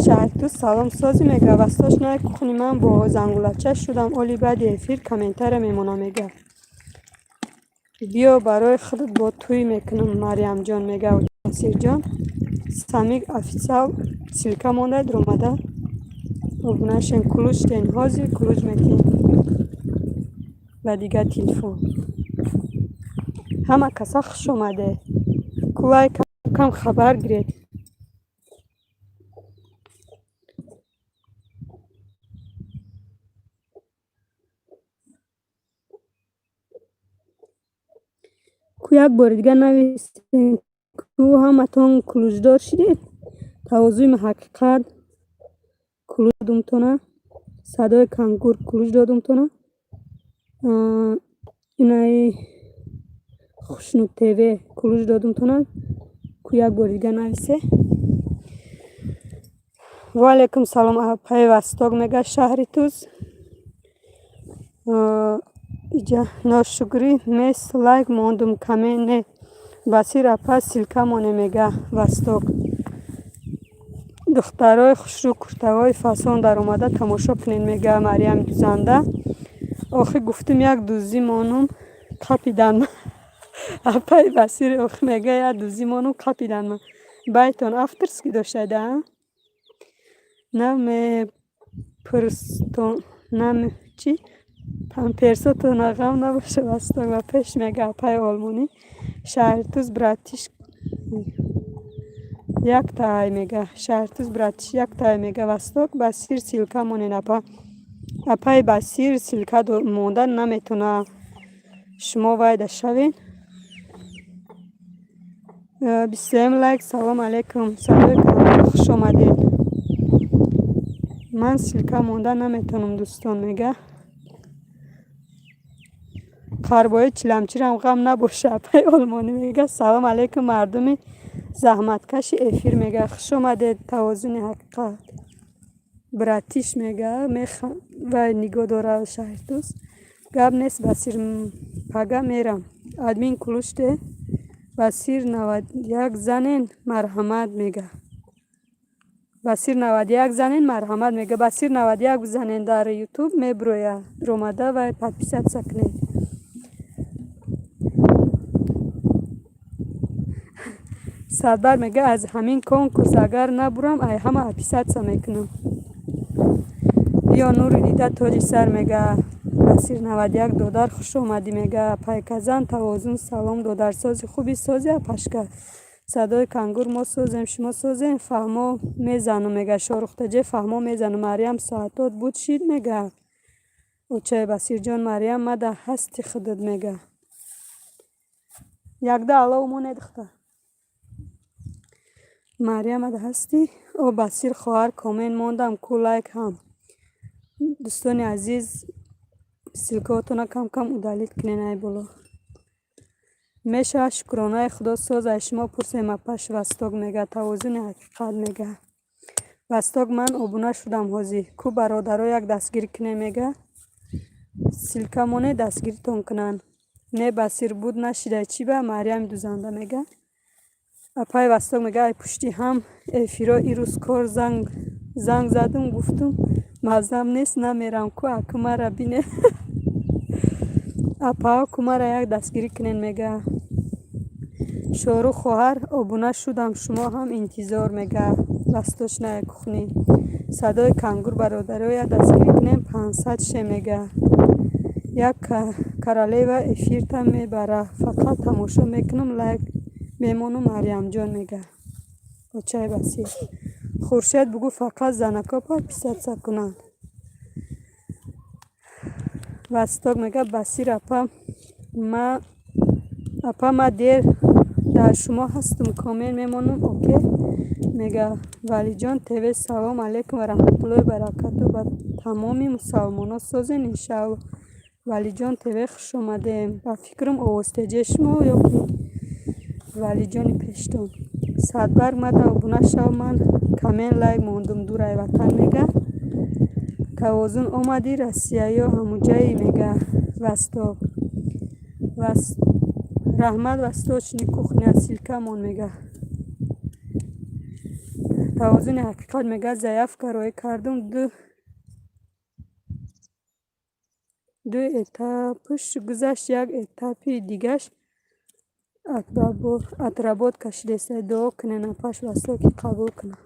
شاید تو سلام سازی میگه وستاش نه کخونی من با زنگولچه شدم اولی بعد افیر کمنتر میمونه میگه بیا برای خودت با توی میکنم مریم جان میگه و تاثیر جان سمیگ افیسال سیلکه مونده درومده و بناشن کلوش تین هازی کلوش میتین و دیگه تلفن همه کسا خوش اومده کلای کم خبر گرید کو یک بار دیگه نویسین کو همه تون کلوشدار شدید توضیح حقیقت کلوش دادمتونه صدای کنگور کلوش دادمتونه اینای خوشنود تیوه کلوش دادمتونه کو یک بار دیگه نویسه و علیکم سلام اپای وستاگ میگه شهری توز ایجا ناشکری میس لایک موندم کمی نه بسیر اپا سیلکه مونه میگه وستاگ دخترای خوشرو کرتوای فسان در اومده تماشا کنین میگه مریم دوزنده آخه گفتم یک دوزی مانم قپیدن اپای بسیر آخه میگه یک دوزی مانم قپیدن من بایتون افترسکی داشته ده نه پرستون نه چی پرساتون غم نباشه وستاگ و پیش میگه اپای آلمانی شهرتوز براتیش یک تای میگه شهرتوز براتیش یک تای میگه وستاگ بسیر سیلکه مونین اپای بسیر سیلکه موندن نمیتونه شما وایده شوین 20 لایک سلام علیکم سلام خوش آمدید من سیلکه موندن نمیتونم دوستان میگه قربای چلمچیرم غم نباشه اپای آلمانی میگه سلام علیکم مردمی زحمتکش افیر میگه خوش آمدید توازن حقیقت براتیش میگه و نگاه داره شهر دوست گب نیست بسیر پگه میرم ادمین کلوشته بسیر 91 زنین مرحمت میگه بسیر 91 زنین مرحمت میگه بسیر 91 زنین در یوتیوب میبرویه رومده و پادپیست سکنید صدبر میگه از همین کنکورس اگر نبرم ای همه اپیست میکنم یا نور دیده تاجی سر میگه بسیر 91 دادر خوش اومدی میگه پیکزن توازن سلام دادر سازی خوبی سازی پشکر صدای کنگور ما سازیم شما سازیم فهما میزنم میگه شارختجه فهما میزنم مریم ساعتات بود شید میگه اوچه بسیر جان مریم مده هستی خودت میگه یک ده علاو مونه دخته مریم مده هستی او بسیر خواهر کامین موندم کو لایک هم دوستان عزیز سیلکاتون کم کم ادالیت کنین ای بولو میشه شکرانه خدا ساز شما پرسیم اپش وستاگ میگه توازن حقیقت میگه وستاگ من ابونه شدم هازی کو برادرها یک دستگیر کنه میگه سیلکه مونه دستگیر تون کنن نه بسیر بود نشیده چی به مریم دوزنده میگه اپای وستاگ میگه ای پشتی هم افیرا ایروز کار زنگ زدم گفتم مزم نیست نمیرم کو اکمه را بینه اپا کمه را یک دستگیری کنین میگه شارو خواهر ابونه شدم شما هم انتظار میگه دستاش نه کخنی صدای کنگور برادر یک دستگیری کنین 500 شه میگه یک کرالی و افیرتم میبره فقط تماشا میکنم لایک میمونم مریم جان میگه بچه بسیر خورشید بگو فقط زنکا پا پیست سکنن وستاگ میگه بسیر اپا ما دیر در شما هستم کامل میمونم اوکی میگه ولی جان تیوی سلام علیکم و رحمت الله و برکاته با تمامی مسلمان سازین انشاءالله ولی جان تیوی خوش اومدیم با فکرم اوستجه شما یا که валиҷони пештон садбарг мада обуна шав ман камен лайк мондум дурай ватан мега тавозун омади россияё ҳамуҷаи мега васток раҳмат васточни кухня силкамон мега тавозуни ҳақиқат мега заявка рой кардум ду этапш гузашт як этапи дигаш атработ кашидеса дуо кунен апаш вастоки қабул кунам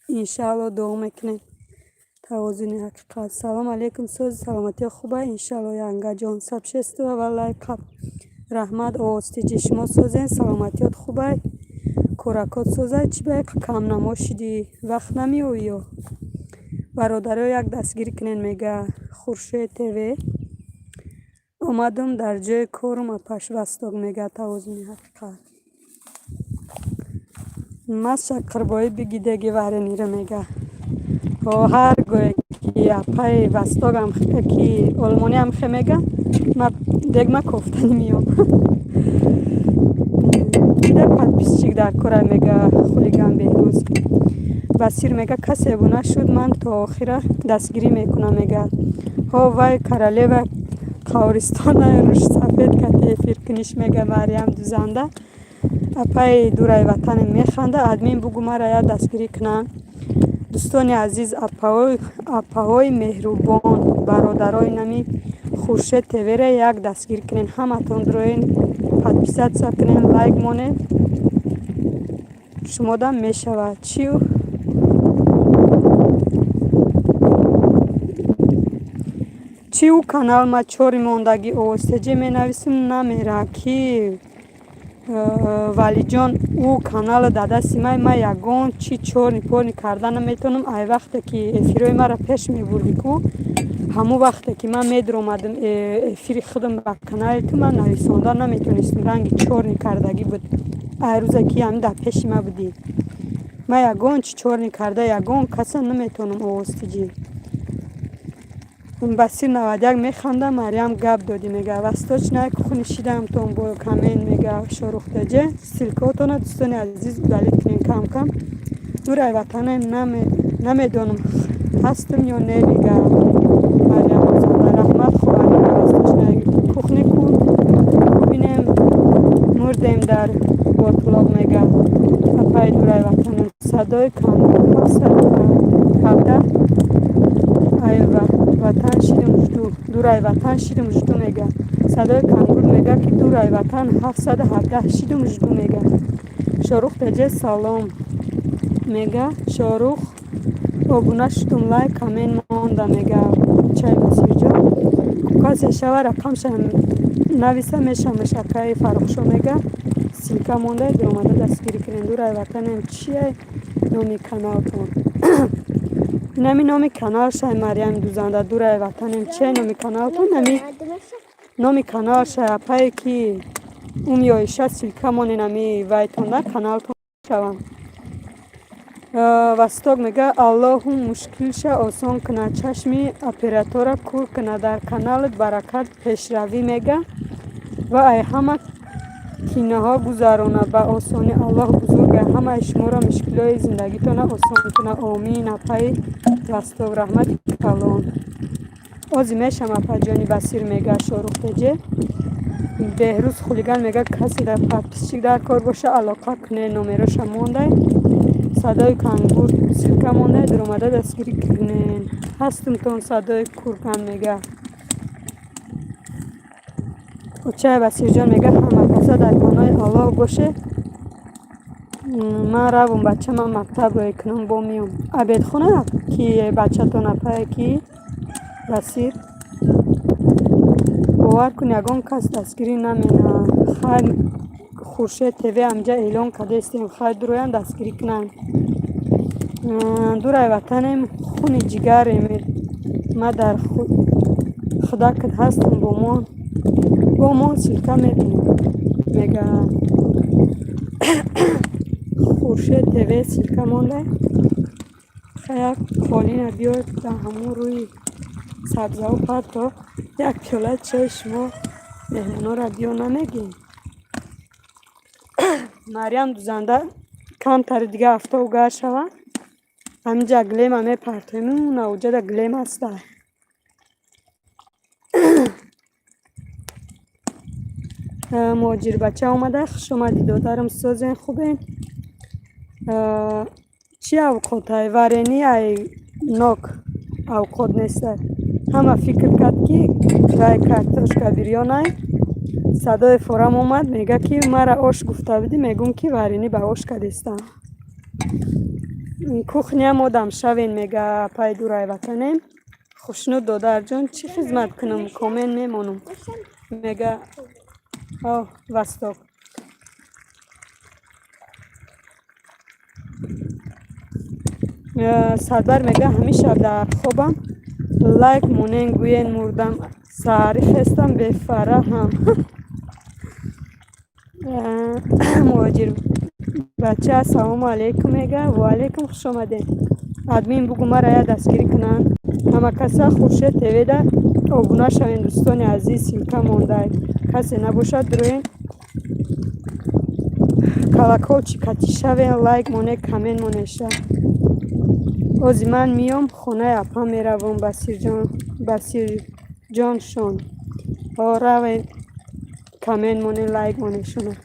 иншаалло дуо мекунем тавозуни ҳақиқат салом алейкум сози саломатиё хуба иншаалло янгаҷон сабшестува валлай қаб раҳмат овостиҷи шумо созен саломатиёт хубай кӯракот созай чӣ бай камнамо шидӣ вақт намеоиё бародаро як дастгирӣ кунен мега хуршед тв омадум дар ҷои корум апаш васток мега тавозуни ҳақиқат мас шаққарбоӣ бигидеги варенира мега ҳар гоҳе ки апай вастогам ки олмониам хе мега дегма кофтани миём ида подписчик дар кора мега хулиган беҳрӯз басир мега касе буна шуд ман то охира дастгирӣ мекунам мега ҳо вай королева қавристона рӯшсафед кати эфир куниш мега мариям дузанда апай дурай ватанем механда админ бугу мара я дастгирӣ кунам дӯстони азиз апаҳои меҳрубон бародарои нами хуршед тевере як дастгирӣ кунен ҳаматон дуроен подписатсия кунен лайк монед шумодам мешавад чиу канал ма чори мондагӣ овостеҷе менависим намера ки валиҷон ӯ канала дадасти ма ягон чи чорни порни карда наметонам ай вақте ки эфирои мара пеш мебурди ку ҳамун вақте ки ман медиромадам эфири худам ба канали ту ман нависонда наметонистам ранги чорни кардагӣ буд ай рӯзе ки ҳамин дар пеши ма будӣ ма ягон чи чорни карда ягон каса наметонам овостиҷӣ басир 91 механда мариям гап доди мега восточная кухня шидаамтон бо камен мега шорухтаҷе силкотона дӯстони азиз далил кунен кам кам дурай ватанем намедонам ҳастам ё не мега мариям раҳмат хоҳанӣ восточная кухня ку бинем мурдем дар ботулоқ мега апай дурай ватанем садои камда айва ватан шидим жду дурай ватан шидим жду мега садои кангур мега ки дурай ватан 717 шидим жду мега шорух таҷе салом мега шорух обуна шудум лайк камен монда мега чай басирҷо касе шава рақамша нависа мешамаш акаи фарохшо мега силка монда биомада дастгирӣ кунен дурай ватанем чие номи каналтон нами номи каналшай мариям дузанда дурай ватанем чия номи каналтон нами номи каналшай апае ки умёиша силкамони нами вайтонда каналтон шавам васток мега аллоҳу мушкилша осон куна чашми оператора кур куна дар каналит баракат пешравӣ мега ва ай ҳама киноҳо гузарона ба осонӣ аллоҳ бузурга ҳамаи шуморо мушкилои зиндагитона осон куна омин апай васток раҳмати калон ози мешам апаҷони басир мега шорухтеҷе беҳрӯз хулиган мега каси дар подписчик дар кор боша алоқа куне номероша мондай садои кангур силка мондай дуромада дастгирӣ кунен ҳастумтон садои курган мега учай басирҷон мега ҳама каса дар паноҳи аллоҳ боше ман равум бачаман мактаб рой кунам бо миём абедхона ки бачатон апае ки басир бовар кун ягон кас дастгирӣ намена хайр хуршед тв амҷа эълон кардастем хайр дуроян дастгирӣ кунанд дурай ватанем хуни ҷигарем ма дар худакат ҳастам бо мон силка мекунам мега хуршед тв силка монда як холина биёд ба ҳамун рӯи сабзаву парто як пиёла чои шумо меҳмонора биё намегем مریم دوزنده کم تر دیگه هفته و گر شوه همینجا گلیم همه پرتایمون اوجه ده گلیم هست ده مهاجر بچه آمده خوش اومدی دادرم سازین خوبین چی اوقات های ورینی ای نوک اوقات نیسته همه فکر کرد که رای کارتوشکا بیریانه صدای فورم اومد میگه که مرا آش گفته بودی میگم که ورینی به آش کدیستم کوخنی هم آدم شوین میگه پای دورای وطنیم خوشنود دادر جان چی خدمت کنم کامل میمونم میگه وستاک سربر میگه همیشه در خوابم لایک مونین گوین مردم ساری خستم به فرحم مهاجر بچه سلام علیکم میگه و علیکم خوش آمدین ادمین بگو مرا یا دستگیری کنن همه کسا خوشه تیویده آبونه شوین دوستان عزیز سیلکه مونده کسی نباشد روین کلکو چی کتی شوین لایک مونه کمین مونه شد اوزی من میام خونه اپا میروم بسیر جان شون روین کمین مونه لایک مونه شونه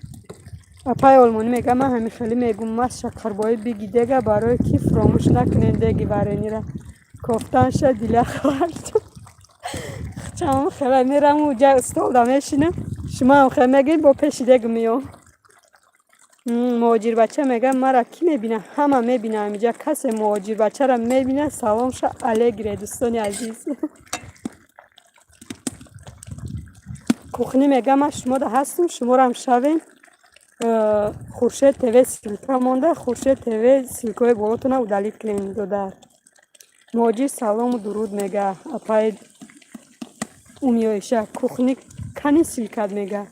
اپای آلمانی میگه من همین خیلی میگم مست شکربایی بگی دیگه برای کی فراموش نکنین دیگه ورینی را کفتن شد دیله خورد چون خیلی میرم اونجا استول دمیشینم شما هم خیلی میگین با پیش دیگه میام مهاجر بچه میگه مرا کی میبینه همه میبینه اینجا کسی مهاجر بچه را میبینه سلام شا علیگره دوستانی عزیز کوخنی میگه من شما ده هستم شما را هم شوین خورشید تیوی سیلکا مونده خورشید تیوی سیلکای بالاتونه و دلیل کلین دادر مهاجر سلام و درود میگه اپای اومیایشه کوخنی کنی سیلکت میگه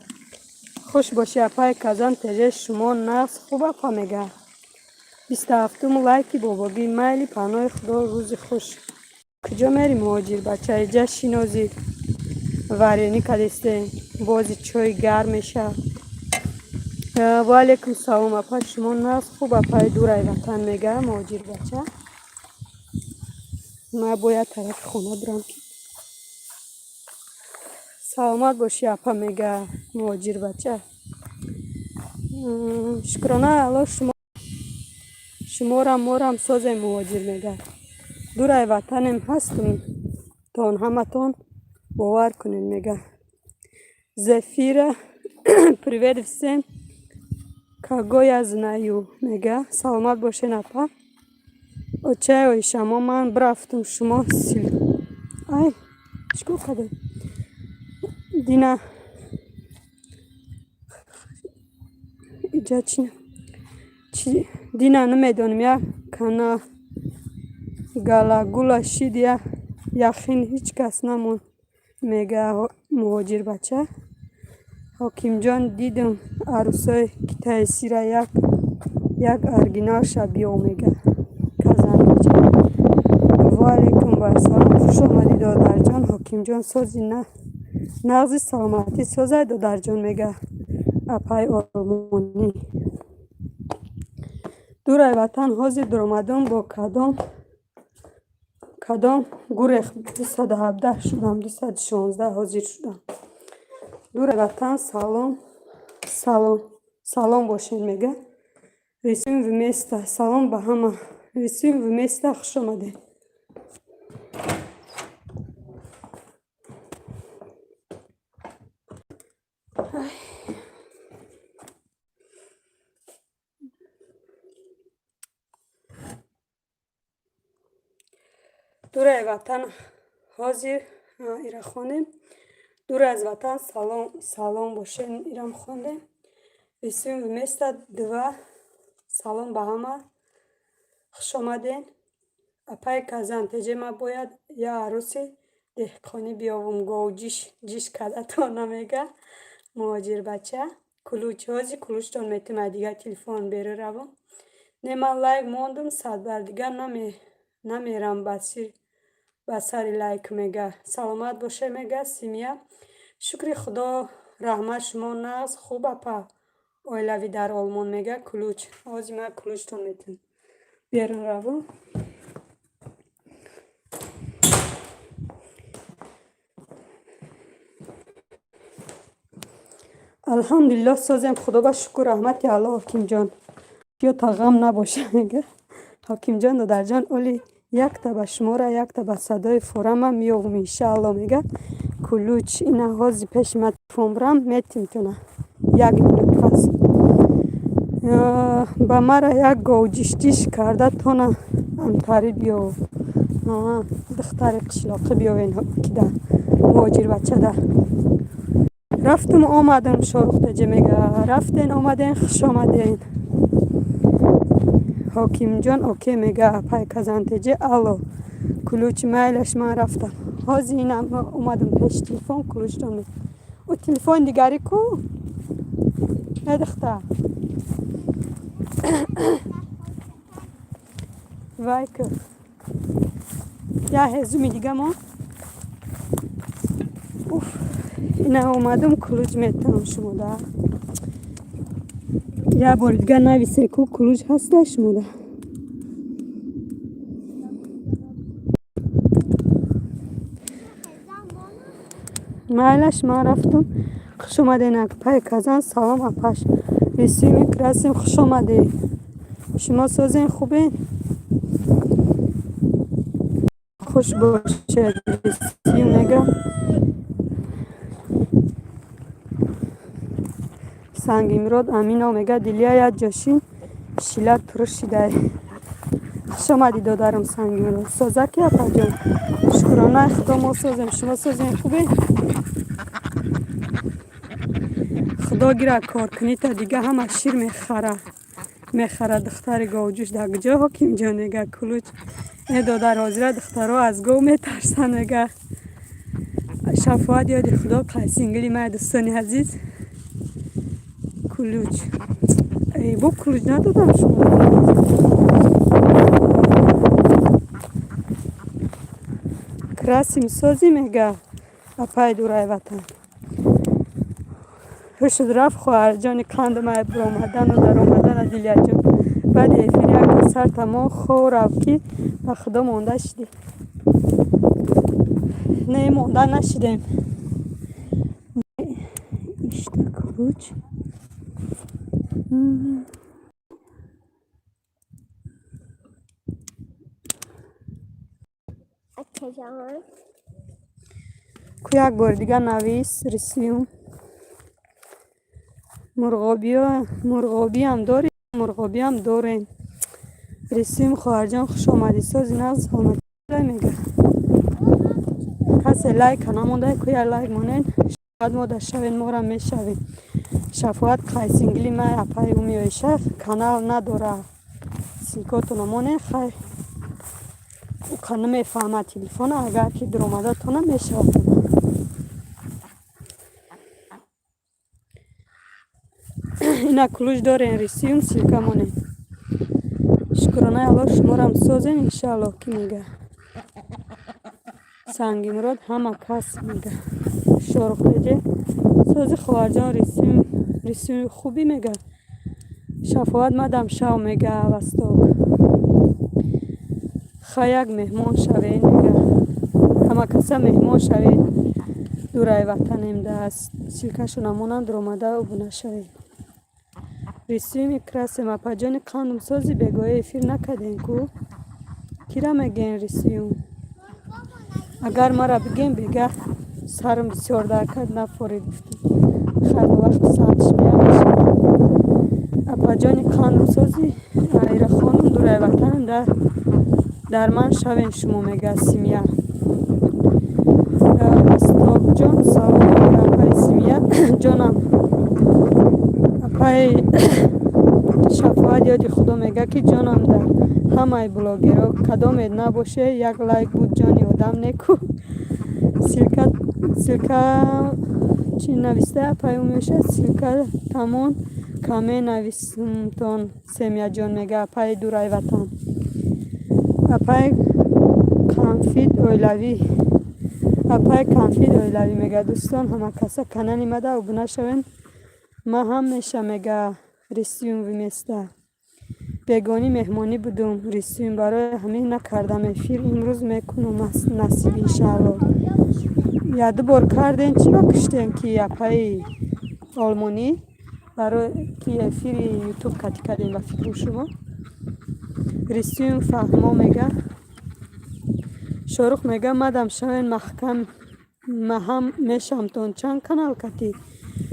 خوش باشی اپای کزان تیجه شما نفس خوب اپا میگه 27 لایکی باباگی میلی پناه خدا روز خوش کجا میری مهاجر بچه ایجا شینازی ورینی کدیسته بازی چای گرم میشه و علیکم سلام اپا شما نفس خوب اپای دورای وطن میگه مهاجر بچه ما باید طرف خونه برم سلامت باشی اپا میگه مهاجر بچه شکرانه الله شما را ما را هم ساز مهاجر میگه دورای وطنم هستم تان همه تان باور کنین میگه زفیر привет всем кого я знаю میگه سلامت باشین اپا اوچه شما من برفتم شما سیل ای چکو خده دینا ایجا چی دینا نمیدونم یا کنا گالا شید یا یخین هیچ کس نمون میگه مهاجر بچه حکیم جان دیدم عروسای کتایسی را یک ارگینال شبیه میگه کزن بچه و علیکم و سلام خوش آمدی دادر جان حکیم جان سازی نه نغزی سلامتی سازه دادر جان میگه اپای آلمانی دورای وطن حاضر درآمدم با کدام گورخ 217 شدم 216 حاضر شدم دورای وطن سلام باشین میگه رسیم вместе سلام به همه رسیم вместе خوش آمده دورای وطن حاضر ایره خونیم دور از وطن سلام باشین ایرم خونده رسیم вместе دو سلام به همه خوش آمدین اپای کزن تجه ما باید یا عروسی دهقانی بیاوم گو جیش کدتا نمیگه مهاجر بچه کلوچ هازی کلوچ تان میتونم دیگه تلفن بره روم نما لایک موندم صد بر دیگه نمیرم بسر لایک میگه سلامت باشه میگه سیمیا شکر خدا رحمت شما ناز خوب اپا oilaviy در آلمان میگه کلوچ. آزی من کلوچ تو میتونم بیارن رو. الحمدلله سازم خدا با شکر رحمت الله حکیم جان یا تا غم نباشه میگه حکیم جان دادر جان اولی یک تا به شما را یک تا به صدای فورم میوم انشاءالله میگه کلوچ این هازی پیش من فومرم میتونه یک مینوت پس با مرا یک گوجشتیش کرده تونه امتاری بیو دختر قشلاقی بیوین که ده مواجر بچه ده رفتم آمدم شاروخ تجه میگه رفتین آمدین خوش آمدین حاکم جان اوکی میگه پای کزن تجه الو کلوچ میلش من رفتم هازی اینم اومدم پیش تلفن کلوچ دانم او تلفن دیگری کو ندخته وای که یا هزومی دیگه ما اینه اومدم کلوچ میتونم شما ده یا بار دیگه نویسه که کلوچ هسته شما ده مالش ما رفتم خوش اومده نک پای کزن سلام اپاش رسیمی کرسیم خوش اومده شما سازین خوبه خوش باشه رسیم نگه سنگ امراد امین آمگه دلیا یاد جاشین شیلت ترشی داری خوش آمدی دادارم سنگ امراد سازه که اپا جان شکرانه خدا ما سازیم شما سازیم خوبه خدا گیره کار کنی تا دیگه همه شیر میخره دختر گاوجوش در کجا حکیم جان نگه کلوچ این دادر حاضره دخترها از گاو میترسن نگه شفاعت یاد خدا قیسینگلی من دوستانی عزیز کلوچ ای با کلوچ ندادم شما کراسیم سازی میگه اپای دورای وطن هشت رفت خواهر جان کند ما برآمدن و در آمدن دیلیا جان بعد ایفیری اگر سر تمام خور رفتی و خدا مانده شدی نه مانده نشدیم işte کلوچ کو یک بار دیگه نویس رسیم مرغابی هم داریم مرغابی هم داریم رسیم خواهر جان خوش آمدی سازی نغز آمدی میگه کسی لایک نمونده که یا لایک مونین شاید ما در شوین ما را میشوین شفاعت قیسینگلی ما اپای اومی ویشه کانال نداره سیکاتو نمونین خیر او کنه میفهمه تلفن اگر که در اومده تو نمیشوین اینا کلوچ دارین رسیم سیلکه مونین شکرانه الله شما را هم سازین انشاءالله که میگه سنگ مراد همه کس میگه شارخ دیگه سازی خواهر جان رسیم خوبی میگه شفاعت مدام شو میگه وستاک خیاک مهمان شوین میگه همه کسا مهمان شوین دورای وطنیم دست سیلکشو نمونند در اومده و بونه شوین رسیم کرسیم اپا جان قندم سازی بگوه افیر نکدین کو کیرا میگین رسیم اگر مرا بگیم بگه سرم بسیار درکد نفورید خیلی وقت ساعتش بیامش اپا جان قندم سازی ایره خانم دورای وطنم در من شوین شما میگه سیمیا استاق جان سلام اپای سیمیا جانم اپای شفاعت یادی خدا میگه که جانم در همه بلاگرها کدامید نباشه یک لایک بود جانی آدم نکو سیلکه چی نویسته اپای میشه سیلکه تمون کمی نویسمتان سیمیا جان میگه اپای دورای وطن اپای کانفید اویلوی میگه دوستان همه کسا کنن ایمده و بنا شوین ما هم میشه میگه رسیم ویمیسته بگانی مهمانی بودم رسیم برای همین نکردم افیر امروز میکنم نصیب انشالله یاد بار کردین چی بکشتین که یپای آلمانی برای که افیر یوتیوب کتی کردین و فکر شما رسیم فهمو میگه شاروخ میگه مدام شاین محکم ما هم میشم تون چند کانال کتی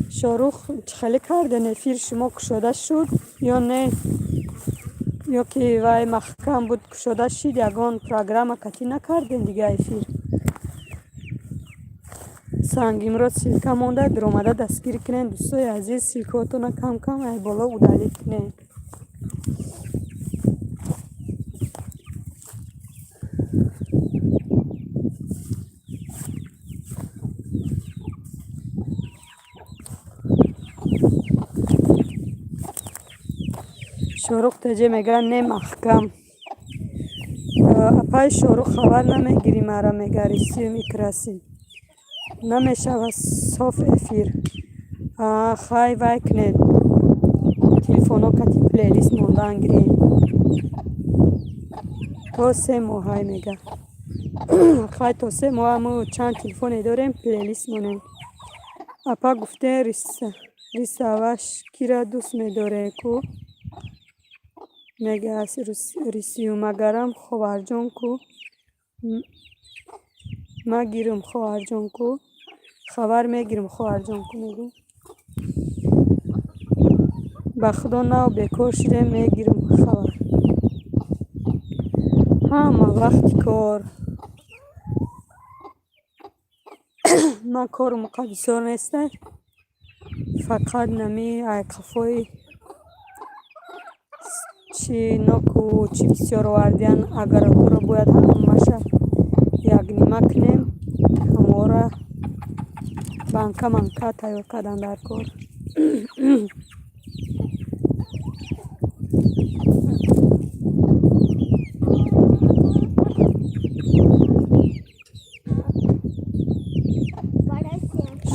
شاروخ خیلی کردن افیر شما کشاده شد یا نه یا که وای محکم بود کشاده شد یگان پروگرام کتی نکردین دیگه افیر سنگ امروز سیلکه مونده در اومده دستگیر کنین دوستای عزیز سیلکاتون کم کم ای بالا ودالی کنین شاروخ تجه میگه نه محکم اپای شاروخ خبر نمیگیری مرا میگه رسیم اکراسی نمیشه و صاف افیر خواهی وای کنید تلفونو کتی پلیلیست موندن گرین تا 3 ماه میگه خواهی تا 3 ماه همو چند تلفونی داریم پلیلیست مونیم اپا گفته ریساوش کی را دوست میداره کو میگه از رسیوم اگرم خواهر جان کو ما گیرم خواهر جان کو خبر میگیرم خواهر جان کو میگه به خدا نو بیکار شده میگیرم خبر همه وقت کار ما کار مقدسار نیسته فقط نمی ای قفای چی نکو چی بسیار واردین اگر تو باید همشه یک نیمه کنیم همه را منکه تایور کردن در کار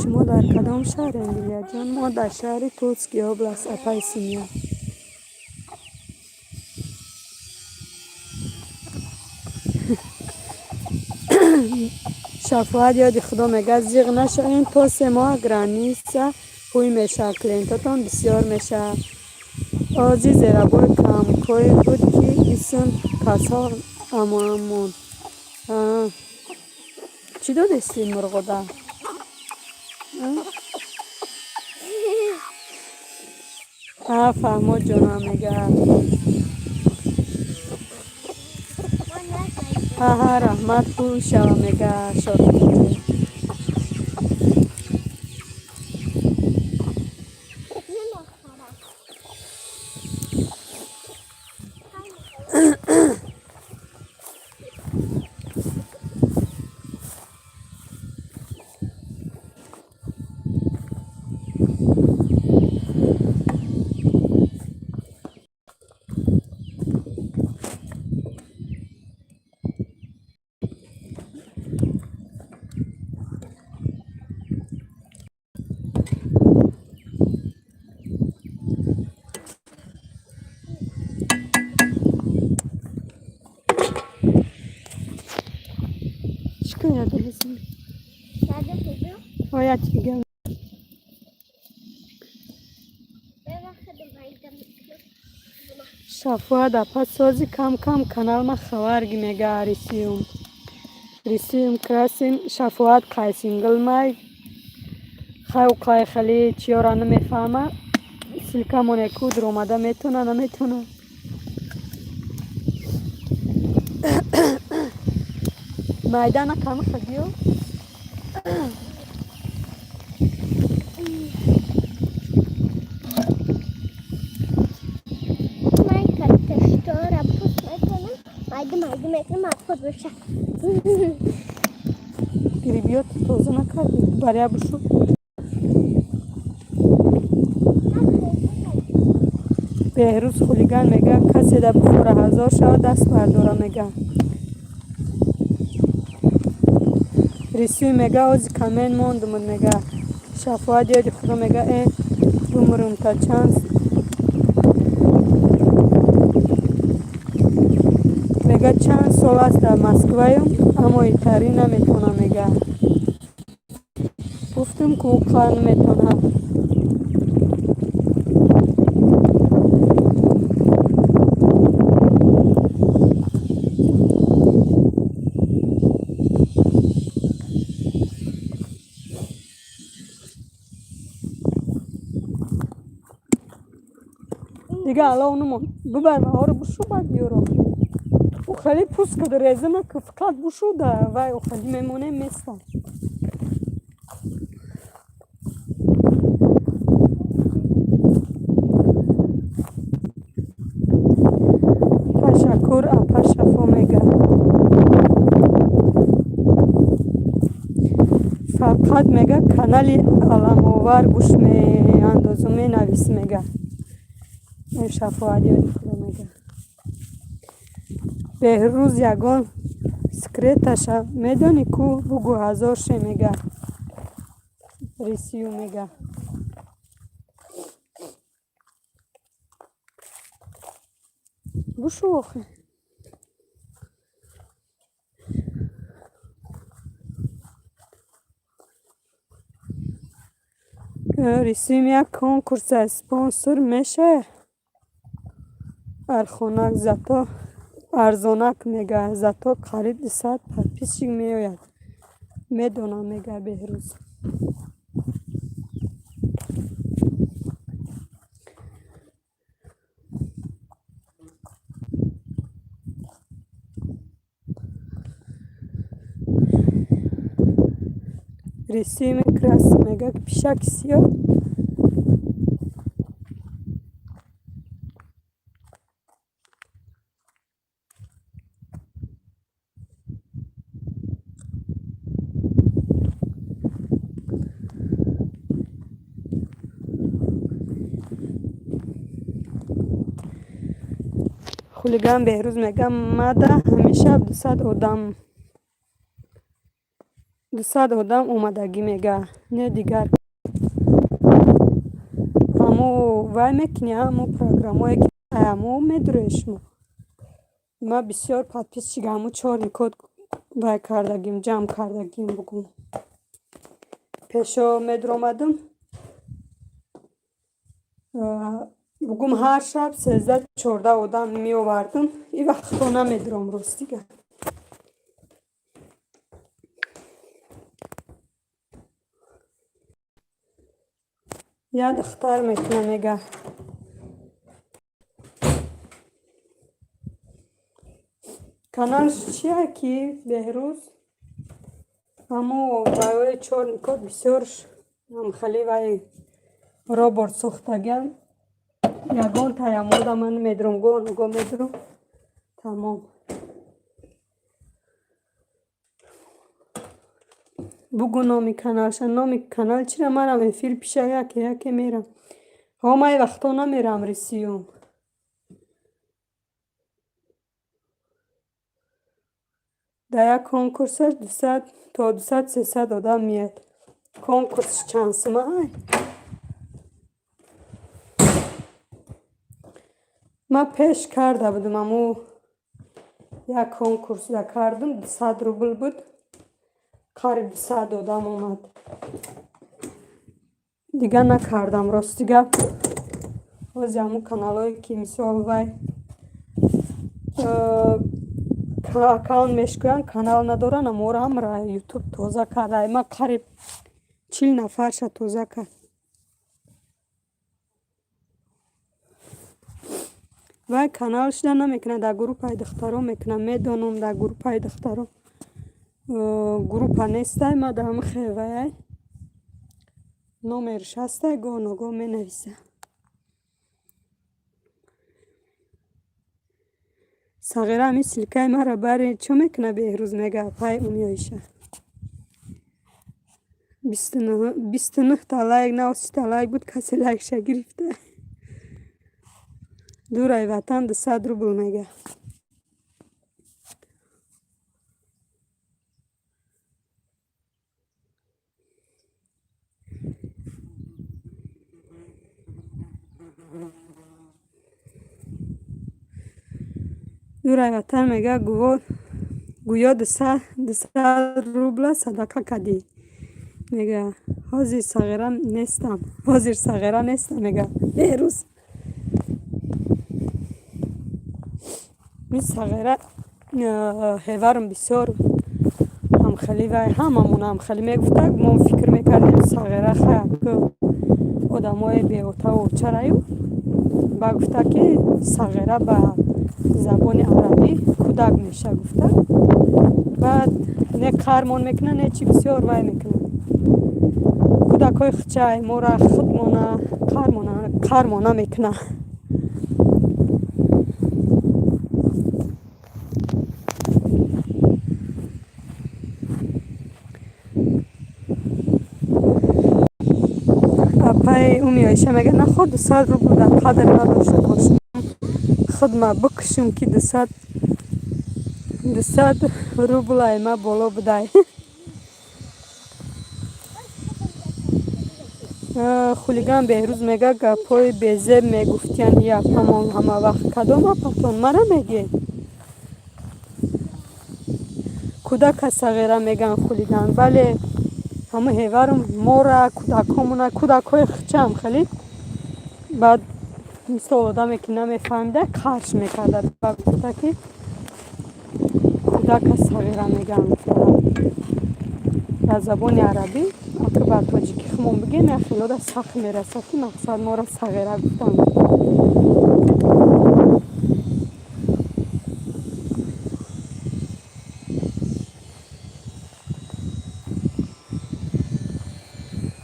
شما در کدام شهر اندیلیا جان؟ ما در شهر توسکی اوبلاست اپای سیمیا شفاعت یادی خدا میگه زیغ نشه این تا 3 ماه گرانیست پوی میشه کلینتاتان بسیار میشه عزیز را باید کم کوی بود که ایسون کسا امامون چی داد استی مرغو دا؟ فهمو جانا میگه رحمت پول شو میگه شاید چکن یاده هستیم باید دیگه شفا دا پس سازی کم کم کانال ما خوارگی میگه رسیم کراسیم شفاعت قای سینگل مای خیلی قای خیلی چیارا نمیفهمه سلکه مونه کود رو اومده میتونه نمیتونه میدان کم خدیو میکنم خود بشه گریبیات توزه نکردی برای بشو بهروز خولیگان میگه کسی در بخور 1000 شود دست برداره میگه رسوی میگه از کمین موندم میگه شفاعت یادی خدا میگه بمرم تا چند میگه چند سال است در مسکویم اما ایتری نمیتونه میگه گفتم که او کار نمیتونه دیگه الان اونمون ببر و آره بشو باید بیارم او خیلی پوست که در ریزه نکه فقط بشو ده و او خیلی میمونه میستن تشکر اپا شفا میگه فقط میگه کانالی علم آور گوش می اندازو می نویس میگه این شفا علیه میگه بهروز یگان سکرتش میدونی کو بگو 1000 شه میگه ریسیو میگه بشو آخه ریسیم یک کنکورس اسپانسر میشه ارخونک زتا ارزانک میگه زتا قریب 100 پیشی میآید میدونم میگه بهروز ریسیم کراس میگه پیشک سیا خلیگم بهروز میگه مده همیشه 200 آدم اومدگی میگه نه دیگر همو وای میکنی همو پروگرام هایی که همو میدرویش ما بسیار پادپیس چیگه همو 4 نکات وای کردگیم جمع کردگیم بگم پیشا میدرومدم بگم هر شب 13-14 آدم می آوردم این وقت خونه میدروم روز دیگه یا دختر میتونه میگه کانالش چیه کی بهروز همو وای 4 نکات بسیار هم خیلی وای را بار سوختگیم یگان تایمودا من میدروم گو میدروم تمام بگو نامی کانالش نامی کانال چیره منم افیل پیشه یکی میرم ها ما وقتا نمیرم رسیوم در یک کنکورسش 200 تا 200-300 آدم میاد کنکورس چند سمه های من پیش کرده بودم امو یک کنکورس را کردم 200 روبل بود قریب 100 آدم اومد دیگه نکردم راست دیگه از همون کانال هایی که مثال وای اکاونت میشکوین کانال ندارن امور هم را یوتیوب توزه کرده ما قریب 40 نفر شد توزه کرد وای کانالش ده نمیکنه در گروپ های دخترها میکنه میدونم در گروپ های دخترها گروپ نیسته ما در همه خیوه نومرش هسته گاه نگاه می نویسه صغیره همی سلکه مرا بری چو میکنه بهروز میگه پای اونیایشه 29 تا لایک نه 30 تا لایک بود کسی لایکش گرفته دورای وطن 200 روبل میگه Дурай ватан мега гӯё 200 рубла садақа кадӣ. Мега ҳозир сағира нестам мега берӯз ми сағира ҳеварм бисёр ҳамхели вай ҳамамон ҳамхели мегуфтак мон фикр мекардем сағира хаяк одамои беотаву чараю ба гуфта ки сағира ба забони арабӣ кӯдак меша гуфта баъд не қармон мекуна не чи бисёр вай мекуна кӯдакҳои хичай мора худмона қармона мекуна. апай умиёиша мега нахо 200 рубл дар қадр надошта бошам худма бикушум ки 200 рублай ма боло будай. хулиган беҳрӯз мега гапҳои безеб мегуфтиян япамон ҳама вақт кадом апатон мара меге кӯдака сағира меган хулиган бале ҳама ҳеварм мора кӯдакҳомона кӯдакҳои хичам хеле баъд мисол одаме ки намефаҳмида қарш мекарда ба гуфта ки кӯдака сағира меган дар забони арабӣ акӣ ба тоҷикӣ хумон бигем я хелода сахт мерасад ки мақсад мора сағира гуфтан.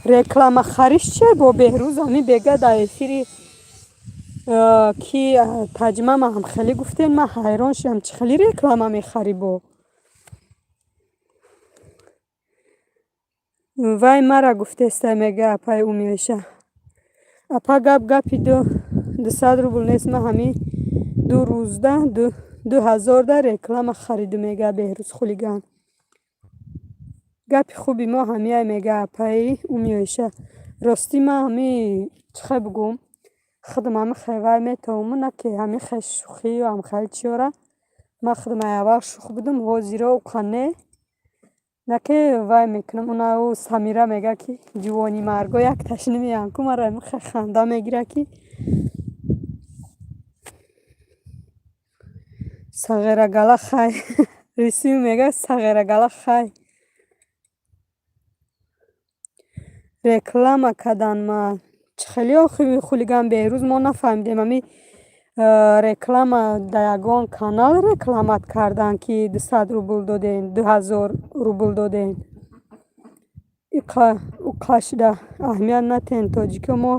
реклама хариш че бо беҳрӯз ҳами бега дар эфири ки таҷима ма ҳам хеле гуфтен ма ҳайрон шидам чӣ хеле реклама мехари бо вай мара гуфтеста мега апай умиёиша апа гапи 200 рубл нест ма ҳами 2 рӯзда 2000 да реклама хариду мега беҳрӯз хулиган гапи хуби мо ҳамияй мега апаи умиёиша ростӣ ма ҳами чихе бигӯм худам ҳами хевай метавомона ки ҳами хе шӯхию ҳамхел чиёра ма худам аввал шӯх будум ҳозиро уқане наке вай мекунам унау самира мега ки ҷувони марго якташ намеям ку мара хе ханда мегира ки сағира гала хай рисми мега сағира гала хай реклама кадан ма чӣ хеле охи хулиган беҳрӯз мо нафаҳмидем ҳами реклама дар ягон канал рекламат кардан ки 200 рубл доден 2000 рубл доден уқа шуда аҳамият натен тоҷико мо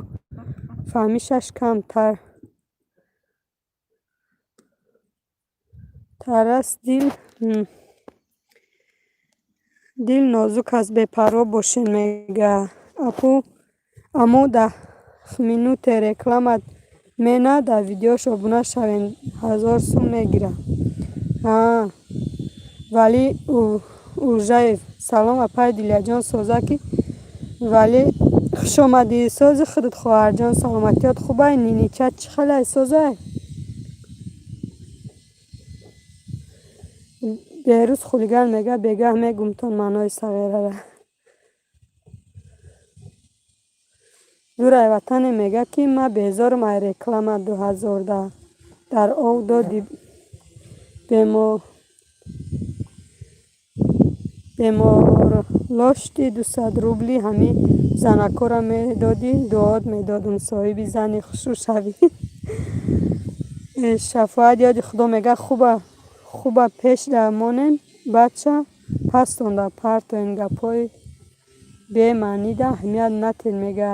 фаҳмишаш камтар тараст дил нозук аст бепарво бошен мега апу аммо 10 минуте рекламат мена дар видеош обуна шавен 1000 сум мегира. вали уржаев салом апай дилияҷон созаки вали хушомадӣ сози худат хоҳарҷон саломатиёт хубай ниничат чӣ хелай созай беҳрӯз хулиган мега бегаҳ мегумтон маънои сағирара дурай ватане мега ки ма безорам ай реклама 2000 дар ов доди беморлошти 200 рубли ҳами занакора медоди дуод медодум соҳиби зани хушрӯ шавӣ шафоат ёди худо мега хуба пеш дамонен бача пастонда партоен гапҳои бемаънида аҳамият натен мега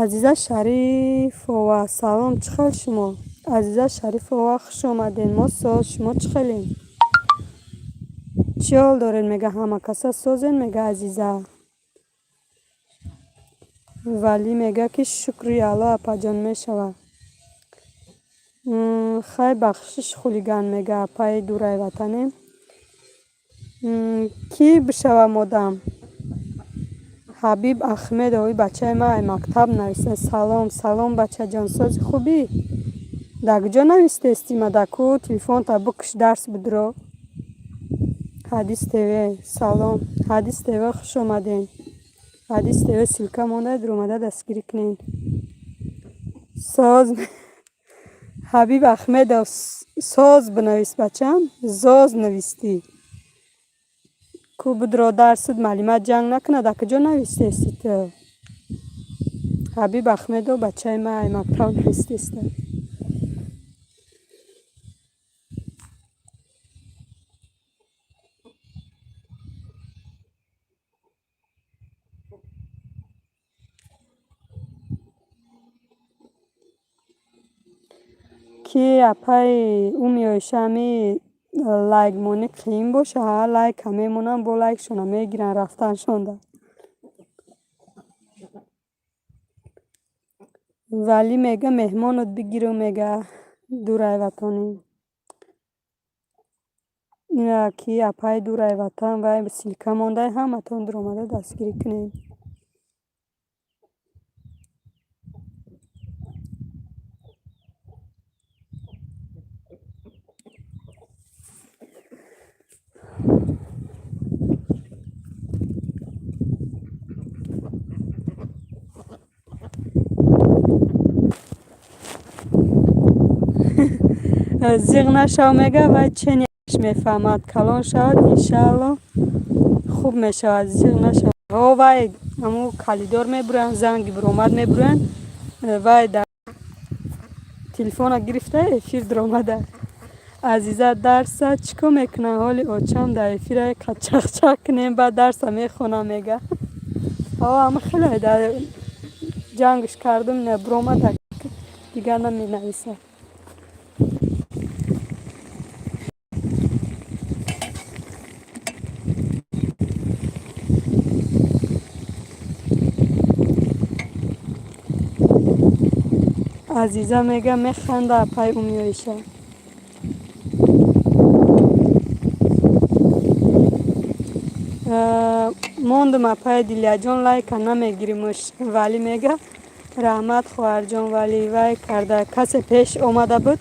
азиза шарифова салом чӣ хел шумо азиза шарифова хуш омаден мо соз шумо чӣ хелем чӣ ҳол доред мега ҳама каса созен мега азиза валӣ мега ки шукри алло апаҷон мешавад хай бахшиш хулиган мега апаи дурай ватанем кӣ бишавам одам حبیب احمد اوی بچه ما مکتب نویسه. سلام سلام بچه جان، سازی خوبی؟ در کجا نویسته استیما؟ دکو تلفن تا بکش درس بدرو. حدیث تیوه سلام. حدیث تیوه خوش آمدین. حدیث تیوه سلکه مانده در اومده دستگیری کنین. ساز حبیب احمد ساز بنویس بچم، زاز نویستی. کو بدرو درست معلومات جنگ نکنه. در کجا نویسته استی تو؟ حبیب احمد و بچه ما مکتب نویسته است. کی اپای امیوش همی لایک مونی قیم باشه، ها لایک همه مونم با لایک شونه میگیرن رفتن شونده. ولی میگه مهمانت بگیرو، میگه دورای وطنی. اینا کی اپای دورای وطن و سلکه مانده همه تون در اومده دستگیری کنین. زیغ نشو میگه و چنیش میفهمد. کلان شود انشالله خوب میشود. زیغ نشو و همو کلیدار میبرن، زنگ برآمد میبرن و در تلفن گرفته افیر در اومده. عزیزه درس چیکار میکنه؟ حالی اوچم در افیر کچق چق کنیم بعد درس میخونه میگه. همه خیلی در جنگش کردم نه برآمده دیگر نمی نویسه. عزیزه میگه میخنده پای امیویشه. موندم پای دیلیا جان لایک نمیگیریمش، ولی میگه رحمت خواهر جان ولی وای کرده کسی پیش اومده بود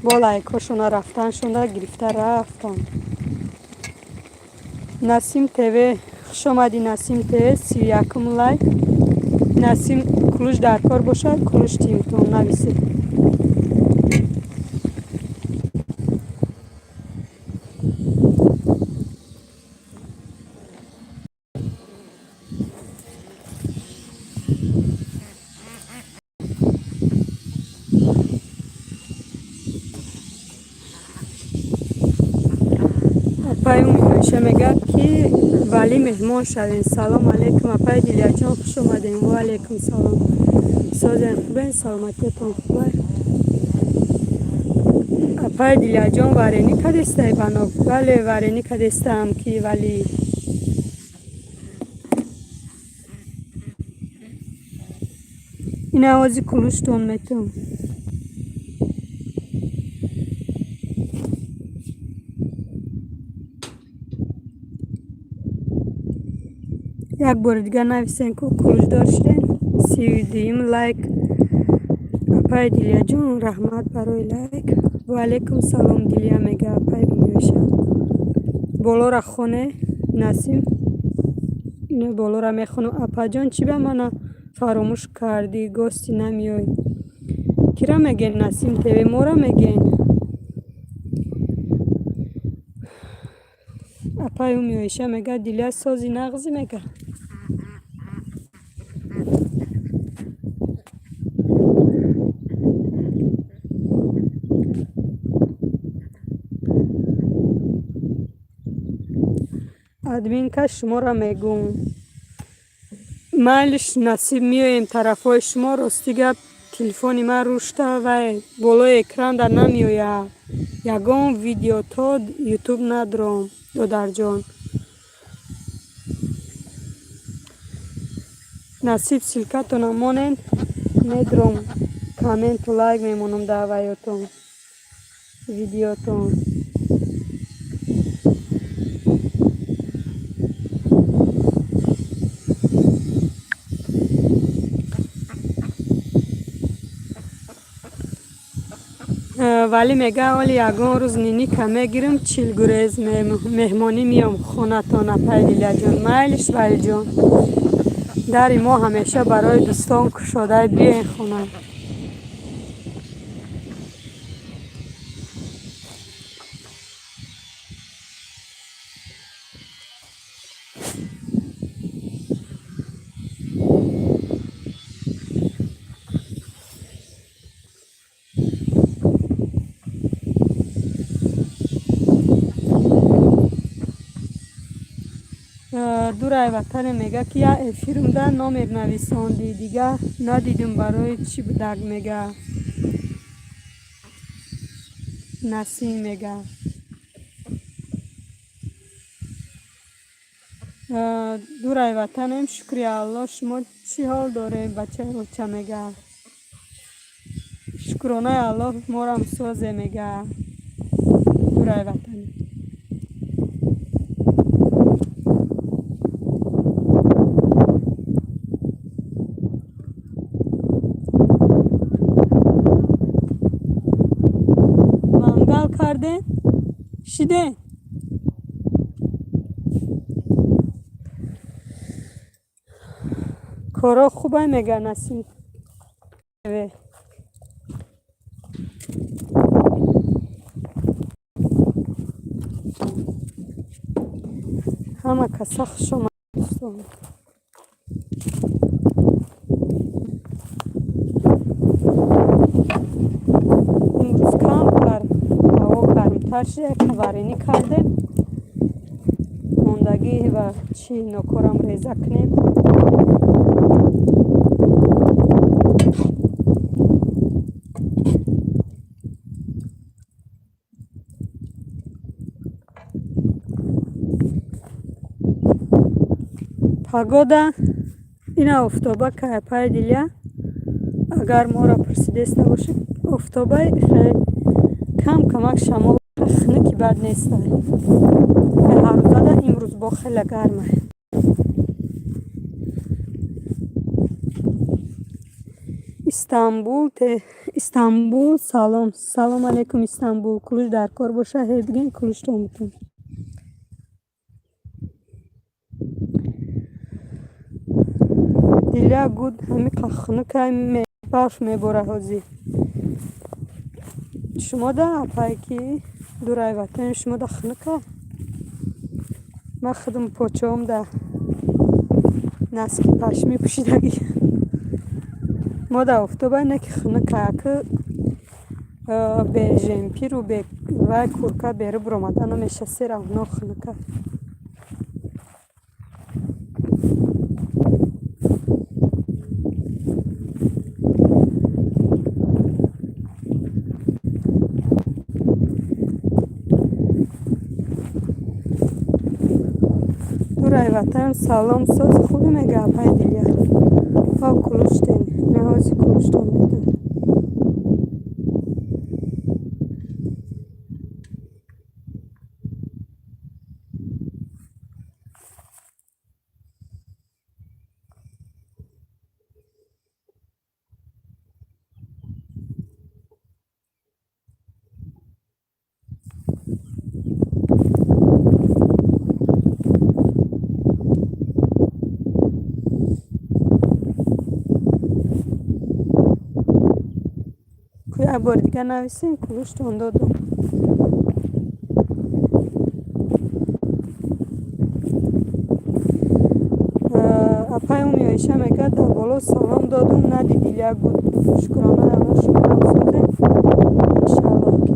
با لایکاشون رفتن شونده گرفته رفتن. نسیم تیوی خوش آمدی. نسیم تیوی 31 لایک. نسیم کلوش در کار باشد کلوش تیمتون نویسید. اپای میشه میگه که ولی مهمان شدین. سلام علیکم اپای دیلیا جان خوش آمدین. و علیکم سلام. سازن خوبه؟ سلامتیتون خوبه؟ اپای دیلیا جان وارینی کدسته بانو؟ بله وارینی کدسته هم کی ولی این آوازی کلوشتون میتون. یک بار دیگه نویسین که کلوش داشتین. 32 لایک اپای دیلیا جان رحمت برای لایک. و علیکم سلام دیلیا میگه اپای میشه بالا را خونه نسیم اینو بالا را میخونم. اپا جان چی به من فراموش کردی گستی نمیای؟ کرا میگین نسیم تیوی مورا میگین؟ اپای میشه میگه دیلیا سازی نغزی میگه. ادمین که شما را میگم مالش نصیب میایم طرفای شما راستی گپ تلفنی من روشته و بالای اکران در نمیویه. یگان ویدیو تا یوتیوب ندارم دادر جان. نصیب سلکتون امانین ندارم کامنت و لایک میمونم در ویاتون ویدیوتون. ولی میگه ولی یگان روز نینی که میگیرم چیل گریز مهمانی میام خونه تا نپیلیلا جان میلش ولی جان دری ما همیشه برای دوستان کشاده بیاین خونه. دورای وطن میگه که یه فیلم ده نامیر نویساندی دیگه ندیدیم برای چی بدک میگه نسیم میگه دورای وطنم شکریه الله شما چی حال داره بچه چه میگه شکرانه الله ما را هم سازه میگه دورای وطن منگل کرده شده کارا خوبه میگه نسیم همه کسا خوش آمد دوستان. امروز کم کرد هوا گرمتر شد کورینی کردیم موندگی و چی نکرم ریزه کنیم پگودا اینا افتابه که پای دیلیا اگر ما را پرسیدسته باشه افتابه کم کمک شما خنکی بد نیست هر روزه امروز با خیلی گرمه استانبول سلام علیکم استانبول کلوش در کار باشه هی بگین کلوش تو میتون دیلیا گود همی خنک برف میباره هازی شما ده اپایی که دورای وطن شما ده خنکه من خودم پاچه ده نسکی پشمی پوشیدگی ما ده افتابه نکی خنکه که به جمپی رو به وای کورکا بره برامدن میشه سر اونا خنکه دورای وطن سلام ساز خوبی میگه اپای دیلیا ها کلوشتین نه هازی کلوشتون میدن یه بار دیگه نویسین کلوشتون دادم اپای امیایشه میگه در بالا سلام دادم ندیدی یک بود شکرانه الله شما هم سازه انشاءالله که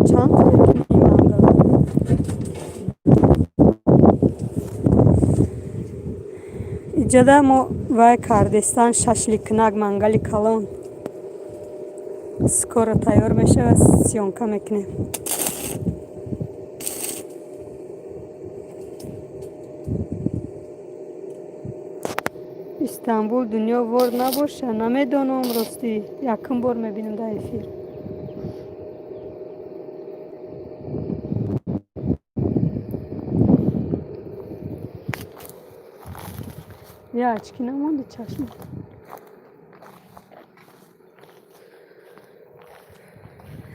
چند بکنی منگل ایجاده ما وای کردستان ششلیکنک منگلی کلان скоро تیار میشه و سیانکه میکنیم استانبول دنیا وار نباشه نمیدانم راستی یکم بار میبینم در افیر یا اچکی نمونده چشم.